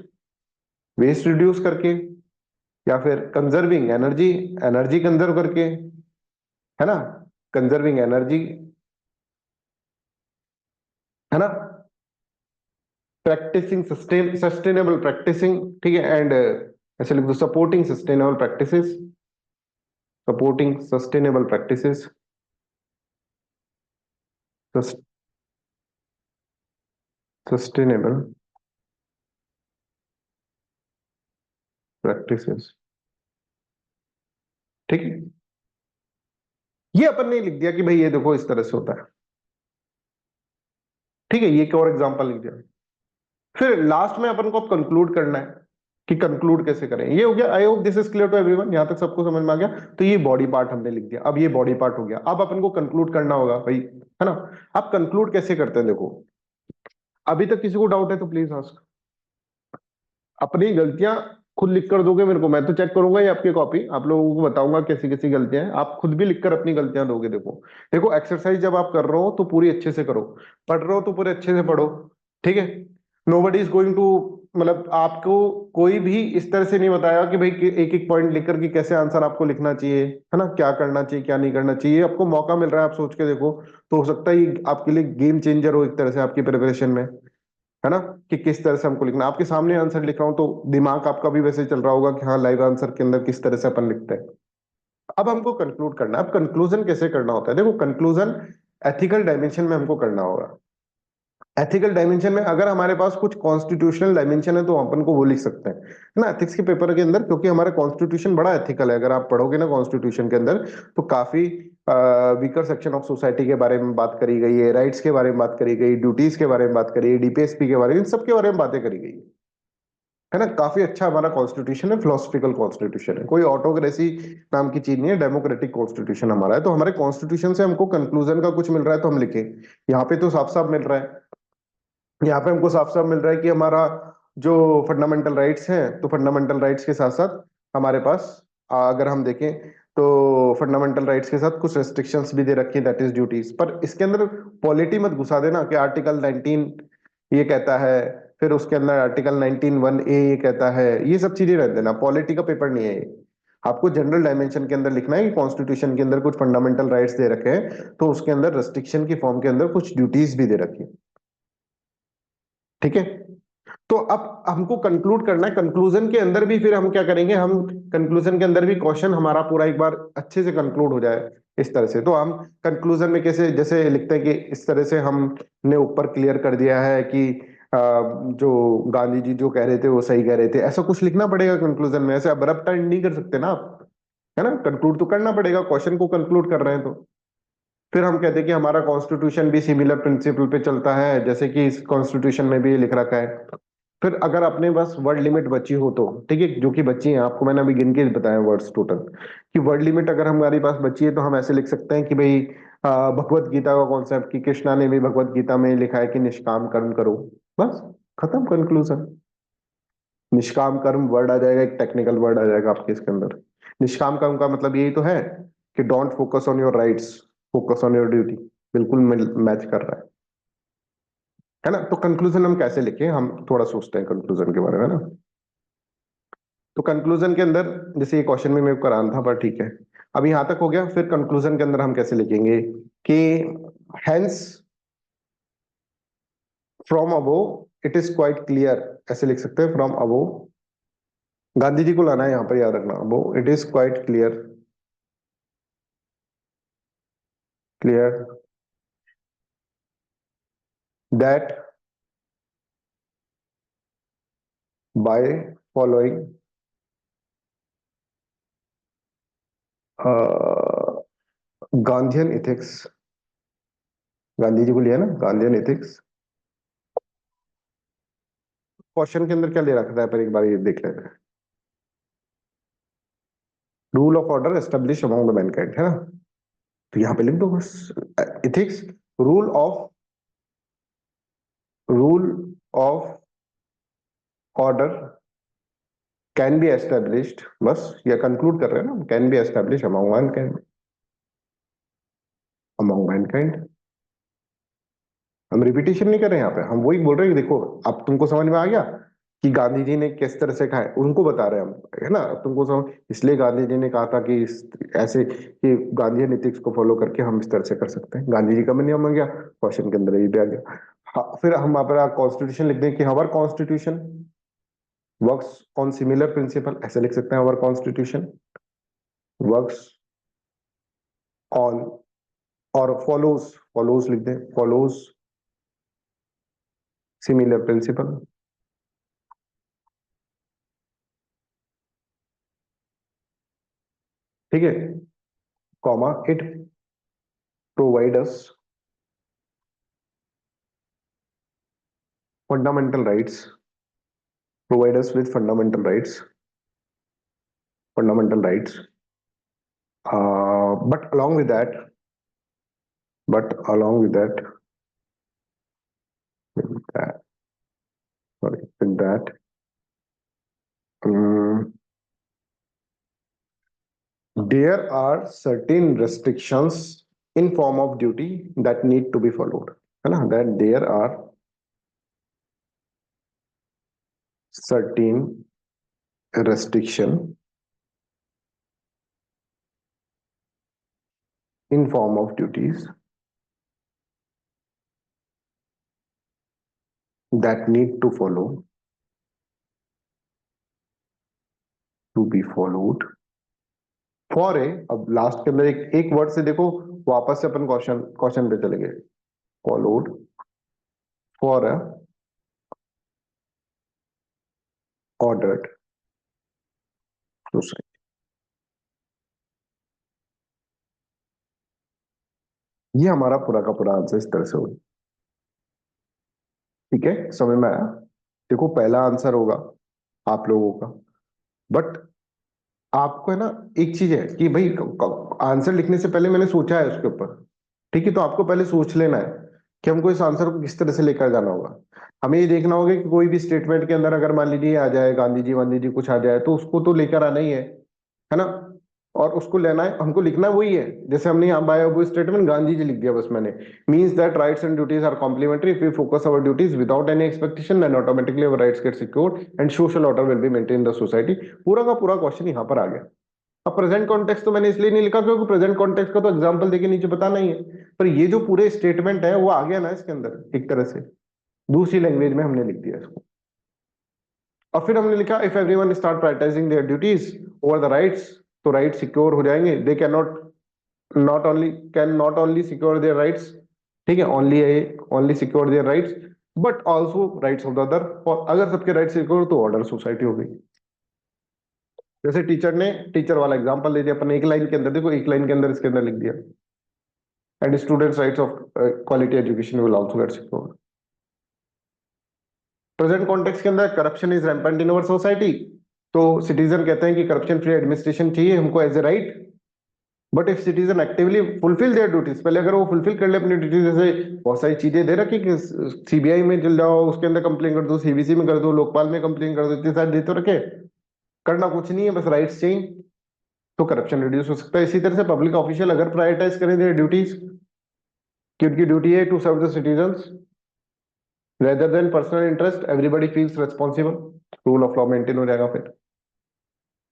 waste reduce करके, या फिर कंजर्विंग एनर्जी, एनर्जी कंजर्व करके, है ना, कंजर्विंग एनर्जी, है ना, प्रैक्टिसिंग सस्टेनेबल प्रैक्टिसिंग, ठीक है, एंड ऐसे लिख दो supporting sustainable practices, supporting sustainable practices, sustainable practices, ठीक है। ये अपन ने लिख दिया कि भाई ये देखो इस तरह से होता है, ठीक है, ये एक और एग्जांपल लिख दिया। फिर लास्ट में अपन को अब कंक्लूड करना है कि कंक्लूड कैसे करें, ये हो गया, I hope this is clear to everyone, यहां तक सबको समझ में आ गया, तो ये बॉडी पार्ट हमने लिख दिया, अब ये बॉडी पार्ट हो गया, अब अपन को कंक्लूड करना होगा भाई, है ना। अब कंक्लूड कैसे करते हैं देखो, अभी तक किसी को डाउट है तो प्लीज आस्क, अपनी गलतियां खुद लिख कर दोगे मेरे को, मैं तो चेक करूंगा ये आपकी कॉपी, आप लोगों को बताऊंगा कैसी कैसी गलतियां हैं, आप खुद भी लिखकर अपनी गलतियां दोगे, देखो देखो एक्सरसाइज जब आप कर रहे हो तो पूरी अच्छे से करो, पढ़ रहे हो तो पूरे अच्छे से पढ़ो, ठीक है, नोबडी इज गोइंग टू, मतलब आपको कोई भी इस तरह से नहीं बताया कि भाई एक एक पॉइंट लिखकर कि कैसे आंसर आपको लिखना चाहिए, है ना, क्या करना चाहिए क्या नहीं करना चाहिए, आपको मौका मिल रहा है, आप सोच के देखो, तो हो सकता है ये आपके लिए गेम चेंजर हो एक तरह से आपकी प्रिपरेशन में, है ना, कि किस तरह से हमको लिखना, आपके सामने आंसर लिख रहा हूं तो दिमाग आपका भी वैसे चल रहा होगा कि हाँ लाइव आंसर के अंदर किस तरह से अपन लिखते हैं। अब हमको कंक्लूड करना है, अब कंक्लूजन कैसे करना होता है, देखो कंक्लूजन एथिकल डायमेंशन में हमको करना होगा, एथिकल डायमेंशन में अगर हमारे पास कुछ कॉन्स्टिट्यूशनल डायमेंशन है तो अपन को वो लिख सकते हैं, है ना, एथिक्स के पेपर के अंदर, क्योंकि हमारा कॉन्स्टिट्यूशन बड़ा एथिकल है, अगर आप पढ़ोगे ना कॉन्स्टिट्यूशन के अंदर तो काफी वीकर सेक्शन ऑफ सोसाइटी के बारे में बात करी गई है, राइट्स के बारे में बात करी गई, ड्यूटीज के बारे में बात करी गई, डीपीएसपी के बारे में, इन सब के बारे में बातें करी गई है ना, काफी अच्छा हमारा कॉन्स्टिट्यूशन है, फिलोसफिकल कॉन्स्टिट्यूशन है, कोई ऑटोक्रेसी नाम की चीज नहीं है, डेमोक्रेटिक कॉन्स्टिट्यूशन हमारा है, तो हमारे कॉन्स्टिट्यूशन से हमको कंक्लूजन का कुछ मिल रहा है तो हम लिखें, यहाँ पे तो साफ साफ मिल रहा है, यहाँ पे हमको साफ साफ मिल रहा है कि हमारा जो फंडामेंटल राइट्स हैं, तो फंडामेंटल राइट्स के साथ साथ हमारे पास अगर हम देखें तो फंडामेंटल राइट्स के साथ कुछ रेस्ट्रिक्शंस भी दे रखी है, दैट इज ड्यूटीज। पर इसके अंदर पॉलिटी मत घुसा देना कि आर्टिकल 19 ये कहता है, फिर उसके अंदर आर्टिकल 19(1)(a ये कहता है, ये सब चीजें रख देना। पॉलिटी का पेपर नहीं है ये। आपको जनरल डायमेंशन के अंदर लिखना है कि कॉन्स्टिट्यूशन के अंदर कुछ फंडामेंटल राइट्स दे रखे हैं, तो उसके अंदर रेस्ट्रिक्शन की फॉर्म के अंदर कुछ ड्यूटीज भी दे रखी है। ठीक है, तो अब हमको कंक्लूड करना है। कंक्लूजन के अंदर भी फिर हम क्या करेंगे, हम कंक्लूजन के अंदर भी क्वेश्चन हमारा पूरा एक बार अच्छे से कंक्लूड हो जाए इस तरह से। तो हम कंक्लूजन में कैसे जैसे लिखते हैं कि इस तरह से हमने ऊपर क्लियर कर दिया है कि जो गांधी जी जो कह रहे थे वो सही कह रहे थे, ऐसा कुछ लिखना पड़ेगा कंक्लूजन में। ऐसे अब्रप्ट एंड नहीं कर सकते ना आप, है ना। कंक्लूड तो करना पड़ेगा, क्वेश्चन को कंक्लूड कर रहे हैं तो। फिर हम कहते हैं कि हमारा कॉन्स्टिट्यूशन भी सिमिलर प्रिंसिपल पे चलता है, जैसे कि इस कॉन्स्टिट्यूशन में भी लिख रखा है। फिर अगर अपने पास वर्ड लिमिट बची हो तो ठीक है, जो कि बची है, आपको मैंने अभी गिन के बताया वर्ड्स टोटल कि वर्ड लिमिट अगर हमारे पास बची है तो हम ऐसे लिख सकते हैं कि भाई भगवत गीता का कॉन्सेप्ट कि कृष्णा ने भी भगवत गीता में लिखा है कि निष्काम कर्म करो। बस, खत्म, कंक्लूजन। निष्काम कर्म वर्ड आ जाएगा, एक टेक्निकल वर्ड आ जाएगा आपके इसके अंदर। निष्काम कर्म का मतलब यही तो है कि don't focus on your rights, focus on your duty. बिल्कुल मैच कर रहा है ना। तो कंक्लूजन हम कैसे लिखें, हम थोड़ा सोचते हैं कंक्लूजन के बारे में ना। तो कंक्लूजन के अंदर जैसे ये क्वेश्चन में मेरे को कराना था, पर ठीक है, अब यहां तक हो गया। फिर कंक्लूजन के अंदर हम कैसे लिखेंगे कि hence from above it is quite clear, ऐसे लिख सकते हैं फ्रॉम अबोव। गांधी जी को लाना है यहाँ पर, याद रखना, above it is quite clear, clear that by following Gandhian ethics, Gandhi ji को लिया ना, गांधीयन इथिक्स। क्वेश्चन के अंदर क्या ले रखा था पर एक बार ये देख लेते हैं। Rule of order establish among the Mankind, है ना। तो यहाँ पे लिख दो बस, ethics, rule of, rule of order can be established, बस ये कंक्लूड कर रहे हैं ना, can be establish among Mankind, among Mankind. हम रिपीटेशन नहीं कर रहे हैं यहाँ पे, हम वही बोल रहे हैं कि देखो, अब तुमको समझ में आ गया कि गांधी जी ने किस तरह से कहा है, उनको बता रहे हैं हम, है ना। तुमको समझ, इसलिए गांधी जी ने कहा था कि ऐसे कि गांधी नीतिक्स को फॉलो करके हम इस तरह से कर सकते हैं। गांधी जी का भी नियम आ गया, क्वेश्चन के अंदर ये भी आ गया। हाँ, फिर हम अपना कॉन्स्टिट्यूशन लिख दें कि हमार constitution works on similar principle, ऐसे लिख सकते हैं, हमार कॉन्स्टिट्यूशन वर्क्स ऑन, और फॉलोज, फॉलोज लिख दें, फॉलोज सिमिलर प्रिंसिपल। ठीक है, comma it provide us fundamental rights, provide us with fundamental rights, fundamental rights. But along with that, but along with that, with that, sorry, with that, um, there are certain restrictions in form of duty that need to be followed. है ना, that there are certain restriction in form of duties that need to follow, to be followed for a. अब लास्ट के अंदर एक वर्ड से देखो, वापस से अपन क्वेश्चन क्वेश्चन पे चले गए। Followed for a ordered society. ये हमारा पूरा का पूरा आंसर इस तरह से होगा। ठीक है, समझ में आया। देखो, पहला आंसर होगा आप लोगों का, बट आपको है ना, एक चीज है कि भाई आंसर लिखने से पहले मैंने सोचा है उसके ऊपर। ठीक है, तो आपको पहले सोच लेना है कि हमको इस आंसर को किस तरह से लेकर जाना होगा। हमें ये देखना होगा कि कोई भी स्टेटमेंट के अंदर अगर मान लीजिए आ जाए गांधी जी वांधी जी कुछ आ जाए, तो उसको तो लेकर आना ही है ना। और उसको लेना है, हमको लिखना वही है जैसे हमने यहाँ बाय वो स्टेटमेंट गांधी जी लिख दिया बस मैंने। Means that rights and duties are complementary, if we focus our duties without any expectation then automatically our rights get secured and social order will be maintain in the society. पूरा का पूरा क्वेश्चन यहाँ पर आ गया। अब प्रेजेंट कॉन्टेक्स्ट तो मैंने इसलिए नहीं लिखा क्योंकि प्रेजेंट कॉन्टेक्स्ट का तो एग्जांपल देके नीचे बताना ही है, पर ये जो पूरे स्टेटमेंट है वो आ गया ना इसके अंदर एक तरह से, दूसरी लैंग्वेज में हमने लिख दिया इसको। और फिर हमने लिखा if everyone start prioritizing their duties over the rights, तो राइट सिक्योर हो जाएंगे। दे can not only secure their rights, ठीक है, only secure their rights but also rights of the other. और अगर सबके राइट्स सिक्योर तो ऑर्डर सोसाइटी हो गई। जैसे टीचर ने टीचर वाला एग्जांपल दे दिया अपन एक लाइन के अंदर, देखो एक लाइन के अंदर इसके अंदर लिख दिया and students rights of quality education will also get secure. Present context के अंदर corruption is rampant in our society, तो सिटीजन कहते हैं कि करप्शन फ्री एडमिनिस्ट्रेशन चाहिए हमको as a right. But if citizen actively fulfil their duties, पहले अगर वो फुलफिल कर ले अपनी ड्यूटीज, जैसे बहुत सारी चीजें दे रखी कि सीबीआई में चल जाओ उसके अंदर कंप्लेन कर दो, सीबीसी में कर दो, लोकपाल में कंप्लेन कर दो, इतनी सारी दे तो रखे, करना कुछ नहीं है बस राइट्स चाहिए, तो करप्शन रिड्यूस हो सकता है। इसी तरह से पब्लिक ऑफिशियल अगर प्रायोरिटाइज करें देयर ड्यूटीज कि उनकी ड्यूटी है to serve the citizens rather than personal interest, everybody feels responsible, rule of law maintain हो जाएगा फिर।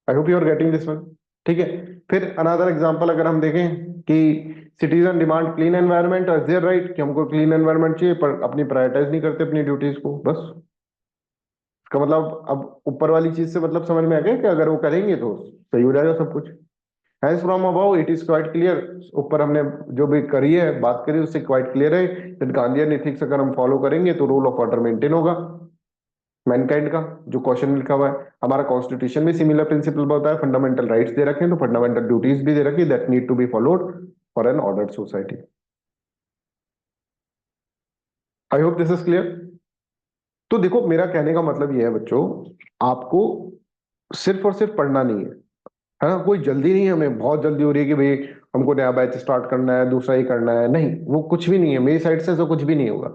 I hope you are getting this one, ठीक है। फिर अनदर एग्जांपल अगर हम देखें कि citizen demand clean environment as their right, कि हमको क्लीन एनवायरनमेंट चाहिए पर अपनी प्रायोरिटाइज नहीं करते अपनी ड्यूटीज को, बस इसका मतलब अब ऊपर वाली चीज से मतलब समझ में आ गया कि अगर वो करेंगे तो सही हो जाएगा सब कुछ। Has from above it is quite clear, ऊपर हमने जो भी करी है बात करी उससे क्वाइट क्लियर है दैट गांधीयन एथिक्स अगर हम फॉलो करेंगे तो रूल ऑफ ऑर्डर मेंटेन होगा मैनकाइंड का। जो क्वेश्चन लिखा हुआ है हमारा कॉन्स्टिट्यूशन में सिमिलर प्रिंसिपल बताया, फंडामेंटल राइट्स दे रखे हैं तो फंडामेंटल ड्यूटीज भी दे रखी है that need to be followed for an ordered society. I hope this is clear. तो देखो मेरा कहने का मतलब ये है बच्चों, आपको सिर्फ और सिर्फ पढ़ना नहीं है ना, कोई जल्दी नहीं है, हमें बहुत जल्दी हो रही है कि भाई हमको नया बैच स्टार्ट करना है दूसरा ही करना है, नहीं वो कुछ भी नहीं है, मेरी साइड से तो कुछ भी नहीं होगा,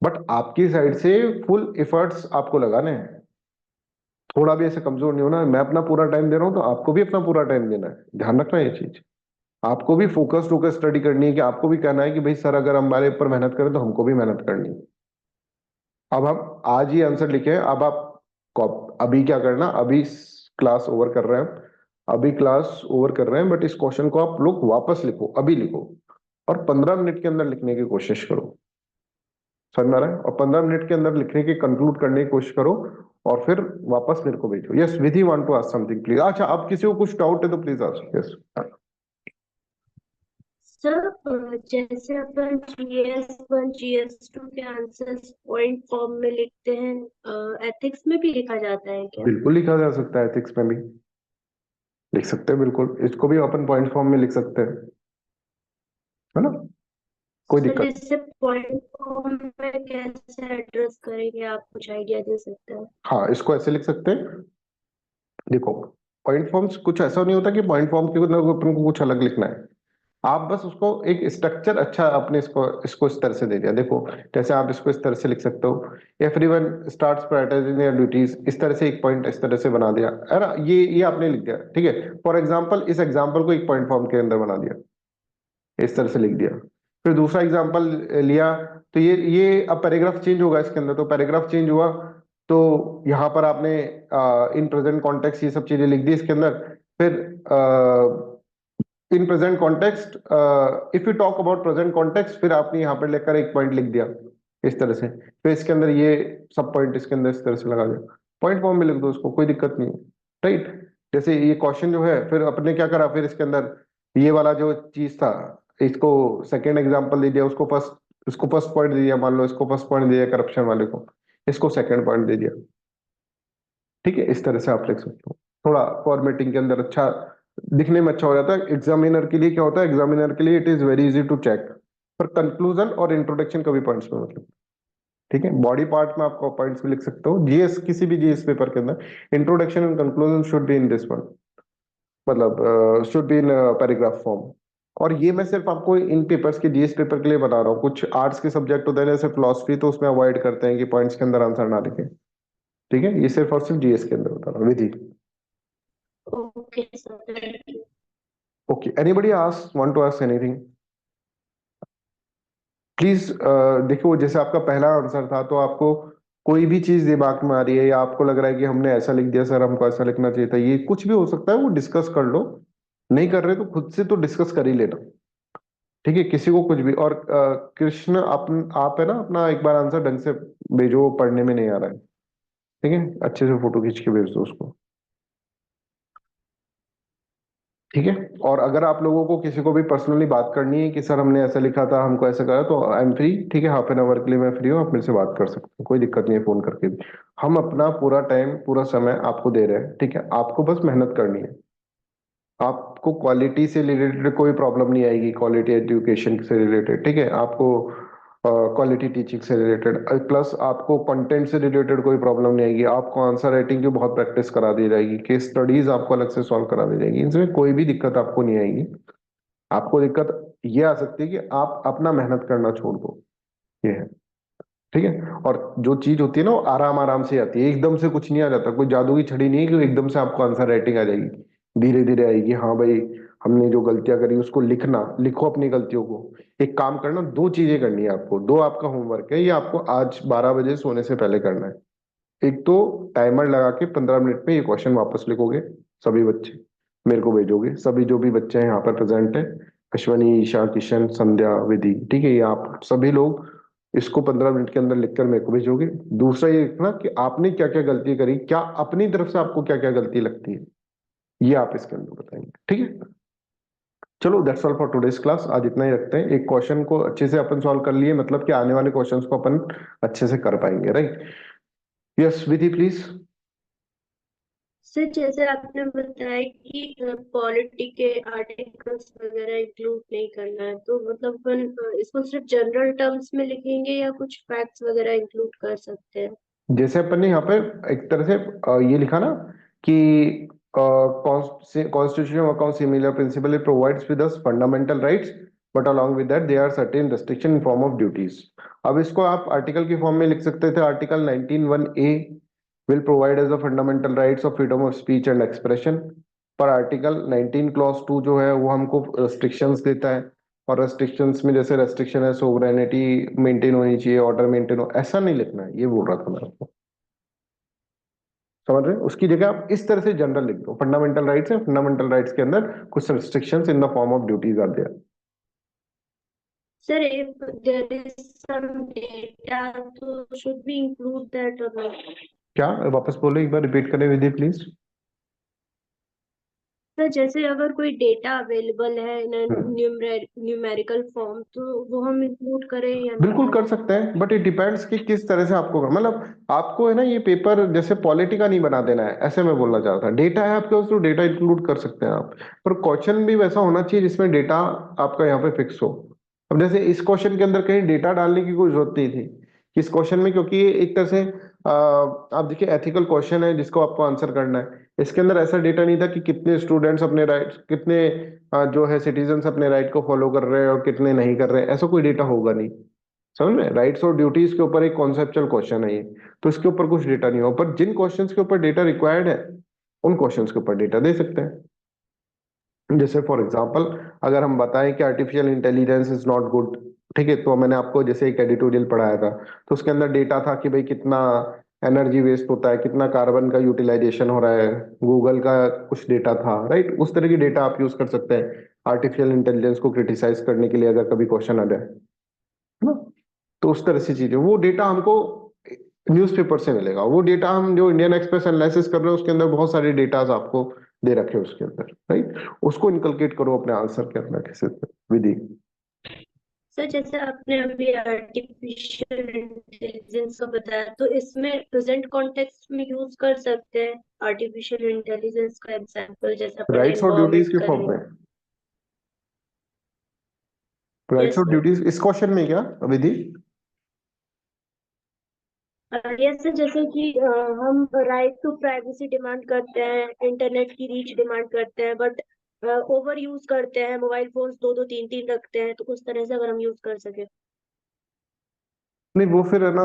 बट आपकी साइड से फुल एफर्ट्स आपको लगाने हैं। थोड़ा भी ऐसे कमजोर नहीं होना, मैं अपना पूरा टाइम दे रहा हूँ तो आपको भी अपना पूरा टाइम देना है, ध्यान रखना ये चीज। आपको भी फोकस्ड होकर स्टडी करनी है कि आपको भी कहना है कि भाई सर अगर हमारे ऊपर मेहनत करें तो हमको भी मेहनत करनी है। अब हम आज ही आंसर लिखे हैं, अब आप अभी क्या करना, अभी क्लास ओवर कर रहे हैं, अभी क्लास ओवर कर रहे हैं बट इस क्वेश्चन को आप लोग वापस लिखो, अभी लिखो और 15 मिनट के अंदर लिखने की कोशिश करो, समझ में आ रहा है, और 15 मिनट के अंदर लिखने की कंक्लूड करने की कोशिश करो और फिर वापस मेरे को भेजो। Yes Vidhi want to ask something please. अच्छा अब किसी को कुछ डाउट है तो प्लीज आस्क। यस सर, जैसे अपन GS1 GS2 के आंसर्स पॉइंट फॉर्म में लिखते हैं, एथिक्स में भी लिखा जाता है क्या? बिल्कुल लिखा जा सकता है, एथिक्स में भी लिख सकते हैं, बिल्कुल इसको भी अपन पॉइंट फॉर्म में लिख सकते हैं, है ना, कोई सर, दिक्कत। इसे पॉइंट फॉर्म में कैसे एड्रेस करेंगे, आप कुछ आइडिया दे सकते हैं? हाँ इसको ऐसे लिख सकते हैं, देखो पॉइंट फॉर्म्स कुछ ऐसा नहीं होता कि पॉइंट फॉर्म के अंदर अपन को कुछ अलग लिखना है, आप बस उसको एक स्ट्रक्चर अच्छा अपने इसको इसको इस तरह से दे दिया। देखो जैसे आप इसको इस तरह से लिख सकते हो, everyone starts prioritising their duties, इस तरह से एक पॉइंट इस तरह से बना दिया है ना, ये आपने लिख दिया, ठीक है। फॉर एग्जांपल इस एग्जांपल को एक पॉइंट फॉर्म के अंदर बना दिया, इस तरह से लिख दिया। फिर दूसरा एग्जांपल लिया तो ये अब पैराग्राफ चेंज होगा इसके अंदर, तो पैराग्राफ चेंज हुआ तो यहाँ पर आपने इन प्रेजेंट कॉन्टेक्स्ट ये सब चीजें लिख दी इसके अंदर। फिर इन present context if you talk about present context, फिर आपने यहाँ पर लेकर एक पॉइंट लिख दिया इस तरह से, फिर इसके अंदर ये सब पॉइंट इसके अंदर इस तरह से लगा दिया, पॉइंट फॉर्म में लिख दो उसको, कोई दिक्कत नहीं है, राइट। जैसे ये क्वेश्चन जो है फिर अपने क्या करा, फिर इसके अंदर ये वाला जो चीज था इसको सेकेंड एग्जाम्पल दे दिया, उसको फर्स्ट पॉइंट दे दिया, मान लो इसको फर्स्ट पॉइंट दिया करप्शन वाले को, इसको सेकेंड पॉइंट दे दिया, ठीक है। इस तरह से आप लिख सकते हो, थोड़ा फॉर्मेटिंग के अंदर अच्छा दिखने में अच्छा हो जाता है। एग्जामिनर के लिए क्या होता है, एग्जामिनर के लिए it is very easy to check, पर कंक्लूजन और इंट्रोडक्शन कभी पॉइंट्स में मतलब, ठीक है। बॉडी पार्ट में आपको पॉइंट्स भी लिख सकते हो, जीएस किसी भी जीएस पेपर के अंदर introduction and conclusion should be in this one, मतलब should be in paragraph form. और ये मैं सिर्फ आपको इन पेपर्स के जीएस पेपर के लिए बता रहा हूँ, कुछ आर्ट्स के सब्जेक्ट होते हैं जैसे फिलोसफी, तो उसमें अवॉइड करते हैं कि पॉइंट्स के अंदर आंसर ना लिखें, ठीक है। ये सिर्फ और सिर्फ जीएस के अंदर बता रहा हूँ विधि। के साथ। Okay, anybody ask want to ask anything? Please देखो, जैसे आपका पहला आंसर था तो आपको कोई भी चीज दिमाग में आ रही है या आपको लग रहा है कि हमने ऐसा लिख दिया सर, हमको ऐसा लिखना चाहिए था, ये कुछ भी हो सकता है, वो डिस्कस कर लो। नहीं कर रहे तो खुद से तो डिस्कस कर ही लेना। ठीक है, किसी को कुछ भी। और कृष्ण, आप है ना, अपना एक बार आंसर ढंग से भेजो, वो पढ़ने में नहीं आ रहा है। ठीक है, अच्छे से फोटो खींच के भेज दो उसको। ठीक है। और अगर आप लोगों को किसी को भी पर्सनली बात करनी है कि सर हमने ऐसा लिखा था, हमको ऐसा करा, तो आई एम फ्री। ठीक है, हाफ एन आवर के लिए मैं फ्री हूँ, आप मेरे से बात कर सकते हैं, कोई दिक्कत नहीं है, फोन करके भी। हम अपना पूरा टाइम, पूरा समय आपको दे रहे हैं। ठीक है, आपको बस मेहनत करनी है। आपको क्वालिटी से रिलेटेड कोई प्रॉब्लम नहीं आएगी, क्वालिटी एजुकेशन से रिलेटेड। ठीक है, आपको क्वालिटी टीचिंग से रिलेटेड, प्लस आपको कंटेंट से रिलेटेड कोई प्रॉब्लम नहीं आएगी। आपको आंसर राइटिंग की बहुत प्रैक्टिस करा दी जाएगी, केस स्टडीज आपको अलग से सॉल्व करा दी जाएगी, इसमें कोई भी दिक्कत आपको नहीं आएगी। आपको दिक्कत ये आ सकती है कि आप अपना मेहनत करना छोड़ दो, ये है। ठीक है, और जो चीज होती है ना, वो आराम आराम से आती है, एकदम से कुछ नहीं आ जाता, कोई जादू की छड़ी नहीं है कि एकदम से आपको आंसर राइटिंग आ जाएगी। धीरे धीरे आएगी। हाँ भाई, हमने जो गलतियां करी उसको लिखना, लिखो अपनी गलतियों को। एक काम करना, दो चीजें करनी है आपको, दो आपका होमवर्क है, ये आपको आज 12 बजे सोने से पहले करना है। एक तो टाइमर लगा के 15 मिनट में ये क्वेश्चन वापस लिखोगे, सभी बच्चे मेरे को भेजोगे, सभी जो भी बच्चे हैं यहाँ पर प्रेजेंट है, अश्वनी, ईशा, किशन, संध्या, विधि। ठीक है, ये आप सभी लोग इसको 15 मिनट के अंदर लिखकर मेरे को भेजोगे। दूसरा ये लिखना कि आपने क्या क्या गलती करी, क्या अपनी तरफ से आपको क्या क्या गलती लगती है, ये आप इसके अंदर बताएंगे। ठीक है, चलो, that's all for today's class. आज इतना ही रखते हैं। एक क्वेश्चन को अच्छे से अपन सॉल्व कर लिए, मतलब कि आने वाले क्वेश्चंस को अपन अच्छे से कर पाएंगे, right? Yes Vidhi, please. Sir जैसे आपने बताया कि पॉलिटी के आर्टिकल्स वगैरह इंक्लूड नहीं करना है, तो मतलब अपन इसको सिर्फ जनरल टर्म्स में लिखेंगे या कुछ फैक्ट्स वगैरह इंक्लूड कर सकते हैं? जैसे अपन ने यहाँ पर एक तरह से ये लिखा ना कि constitution of account similar principle, it provides with us fundamental rights, but along with that there are certain restriction in form of duties. अब इसको आप आर्टिकल की फॉर्म में लिख सकते थे। Article 19(1)(a will provide as the fundamental rights of freedom of speech and expression। पर आर्टिकल 19 क्लॉज 2 जो है वो हमको रेस्ट्रिक्शंस देता है। और रेस्ट्रिक्शंस में जैसे रेस्ट्रिक्शन है, सोवरेनिटी मेंटेन होनी चाहिए, ऑर्डर मेंटेन हो, ऐसा नहीं लिखना है, ये बोल रहा था मैं आपको। समझ रहे हैं? उसकी जगह आप इस तरह से जनरल लिख दो, फंडामेंटल राइट्स है, फंडामेंटल राइट्स के अंदर कुछ restrictions in the form of duties are there. Sir, if there is some data, so should we include that or not? क्या, वापस बोलो, एक बार रिपीट करें विधि प्लीज। सर जैसे अगर कोई डेटा अवेलेबल है इन न्यूमेरिकल फॉर्म, तो वो हम इंक्लूड करें या ना बिल्कुल कर करें? सकते हैं, बट इट डिपेंड्स कि किस तरह से आपको, मतलब आपको है ना, ये पेपर जैसे पॉलिटी का नहीं बना देना है, ऐसे मैं बोलना चाह रहा था। डेटा है आपके पास तो डेटा इंक्लूड कर सकते हैं आप, पर क्वेश्चन भी वैसा होना चाहिए जिसमें डेटा आपका यहाँ पे फिक्स हो। अब जैसे इस क्वेश्चन के अंदर कहीं डेटा डालने की कोई जरूरत नहीं थी इस क्वेश्चन में, क्योंकि ये एक तरह से आप देखिए एथिकल क्वेश्चन है जिसको आपको आंसर करना है। इसके अंदर ऐसा डेटा नहीं था कि कितने स्टूडेंट्स अपने राइट्स, कितने जो है सिटीजन्स अपने राइट को फॉलो कर रहे हैं और कितने नहीं कर रहे हैं, ऐसा कोई डेटा होगा नहीं। समझ रहे? राइट्स और ड्यूटीज के ऊपर एक कॉन्सेप्चुअल क्वेश्चन है ये, तो इसके ऊपर कुछ डेटा नहीं हो, पर जिन क्वेश्चंस के ऊपर डेटा रिक्वायर्ड है उन क्वेश्चंस के ऊपर डेटा दे सकते हैं। जैसे फॉर एग्जांपल, अगर हम बताएं कि artificial intelligence is not good, ठीक है, तो मैंने आपको जैसे एक एडिटोरियल पढ़ाया था, तो उसके अंदर डेटा था कि भाई कितना एनर्जी वेस्ट होता है, कितना कार्बन का यूटिलाइजेशन हो रहा है, गूगल का कुछ डेटा था, राइट? उस तरह की डेटा आप यूज कर सकते हैं आर्टिफिशियल इंटेलिजेंस को क्रिटिसाइज करने के लिए, अगर कभी क्वेश्चन आ जाए, है ना? तो उस तरह से चीजें, वो डेटा हमको न्यूज़पेपर से मिलेगा। वो डेटा हम जो इंडियन एक्सप्रेस एनालिसिस कर रहे हैं उसके अंदर बहुत सारे डेटाज आपको दे रखे हैं उसके अंदर, राइट? उसको इनकलकेट करो अपने आंसर के अंदर कैसे, विधि। सर जैसे आपने अभी आर्टिफिशियल इंटेलिजेंस का बताया, तो इसमें प्रेजेंट कॉन्टेक्स्ट में यूज कर सकते हैं आर्टिफिशियल इंटेलिजेंस का एग्जांपल, जैसे अपन राइट्स और ड्यूटीज एनवायरमेंट के कर फॉर्म रहे में, हैं। राइट्स यस और सर। ड्यूटीज इस क्वेश्चन में क्या, विधि? यस सर, जैसे कि हम राइट टू प्राइवेसी डिमांड करते हैं, इंटरनेट की रीच डिमांड करते हैं, बट ओवर यूज करते हैं, मोबाइल फोन्स दो दो तीन तीन रखते हैं, तो उस तरह से अगर हम यूज कर सके। नहीं, वो फिर है ना,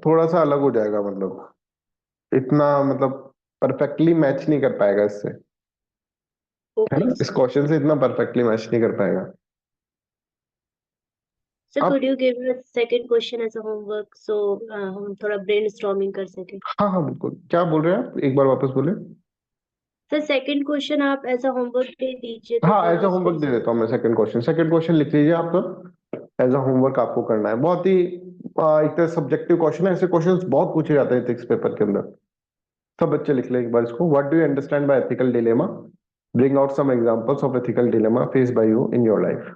थोड़ा सा अलग हो जाएगा, मतलब इतना, मतलब परफेक्टली मैच नहीं कर पाएगा इससे। है Okay, ना, इस sir. क्वेश्चन से इतना परफेक्टली मैच नहीं कर पाएगा। Sir, आप could you give me a second question as a homework so हम थोड़ा brainstorming कर सके? हाँ हाँ बिल्कुल, क्या बोल रहे हैं आप, एक बार वापस बोले। सर सेकंड क्वेश्चन आप एज अ होमवर्क दे दीजिए तो हाँ, हम एज अ उसको होमवर्क दे देता हूँ मैं। सेकंड क्वेश्चन लिख लीजिए आप, तो एज अ होमवर्क आपको करना है। बहुत ही एक तरह सब्जेक्टिव क्वेश्चन है, ऐसे क्वेश्चंस बहुत पूछे जाते हैं एथिक्स पेपर के अंदर। सब बच्चे लिख लें एक बार इसको। What do you understand by ethical dilemma, bring out some examples of ethical dilemma face by you in your life.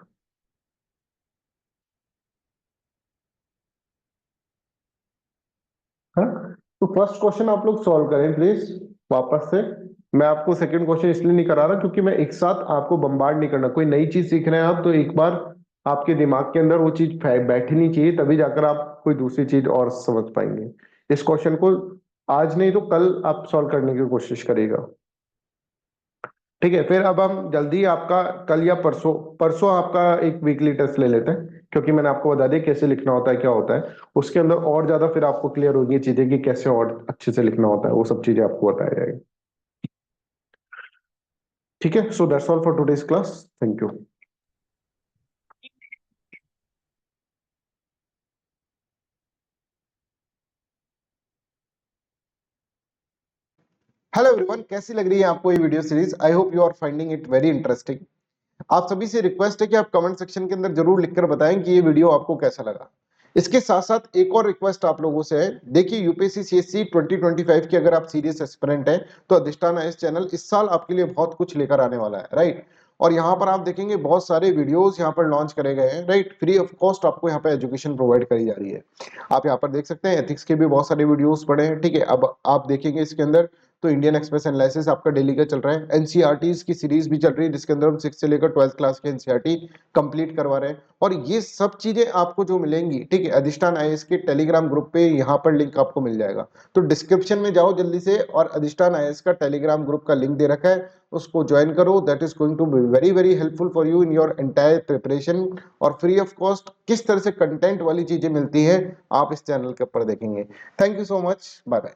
हाँ, तो फर्स्ट क्वेश्चन आप लोग सॉल्व करें प्लीज वापस से। मैं आपको सेकंड क्वेश्चन इसलिए नहीं करा रहा क्योंकि मैं एक साथ आपको बम्बार्ड नहीं करना। कोई नई चीज सीख रहे हैं आप, तो एक बार आपके दिमाग के अंदर वो चीज बैठनी चाहिए, तभी जाकर आप कोई दूसरी चीज और समझ पाएंगे। इस क्वेश्चन को आज नहीं तो कल आप सॉल्व करने की कोशिश करिएगा, ठीक है। फिर अब हम जल्दी आपका कल या परसों परसों आपका एक वीकली टेस्ट ले लेते हैं, क्योंकि मैंने आपको बता दिया कैसे लिखना होता है, क्या होता है उसके अंदर। और ज्यादा फिर आपको क्लियर होगी चीजें कि कैसे और अच्छे से लिखना होता है, वो सब चीजें आपको बताया जाएगी, ठीक है। So that's all for today's class, thank you. Hello everyone, कैसी लग रही है आपको ये video series? I hope you are finding it very interesting. आप सभी से रिक्वेस्ट है कि आप कमेंट सेक्शन के अंदर जरूर लिखकर बताएं कि ये वीडियो आपको कैसा लगा। इसके साथ साथ एक और रिक्वेस्ट आप लोगों से है, देखिए यूपीएससी सीएससी 2025 की अगर आप सीरियस एस्पिरेंट हैं तो अधिष्ठान आईएएस चैनल इस साल आपके लिए बहुत कुछ लेकर आने वाला है, राइट। और यहाँ पर आप देखेंगे बहुत सारे वीडियोस यहाँ पर लॉन्च करे गए हैं, राइट। फ्री ऑफ कॉस्ट आपको यहाँ पे एजुकेशन प्रोवाइड करी जा रही है। आप यहाँ पर देख सकते हैं एथिक्स के भी बहुत सारे वीडियोस पड़े हैं, ठीक है। अब आप देखेंगे इसके अंदर तो इंडियन एक्सप्रेस एनालिसिस आपका डेली का चल रहा है, एनसीईआरटीज की सीरीज भी चल रही है जिसके अंदर हम 6 से लेकर 12th क्लास के एनसीईआरटी कंप्लीट करवा रहे हैं। और ये सब चीजें आपको जो मिलेंगी, ठीक है, अधिष्ठान आईएएस के टेलीग्राम ग्रुप पे यहाँ पर लिंक आपको मिल जाएगा। तो डिस्क्रिप्शन में जाओ जल्दी से, और अधिष्ठान आईएएस का टेलीग्राम ग्रुप का लिंक दे रखा है, उसको ज्वाइन करो। That is going to be very very helpful for you in your entire preparation. और फ्री ऑफ कॉस्ट किस तरह से कंटेंट वाली चीजें मिलती है आप इस चैनल के ऊपर देखेंगे। Thank you so much, bye bye.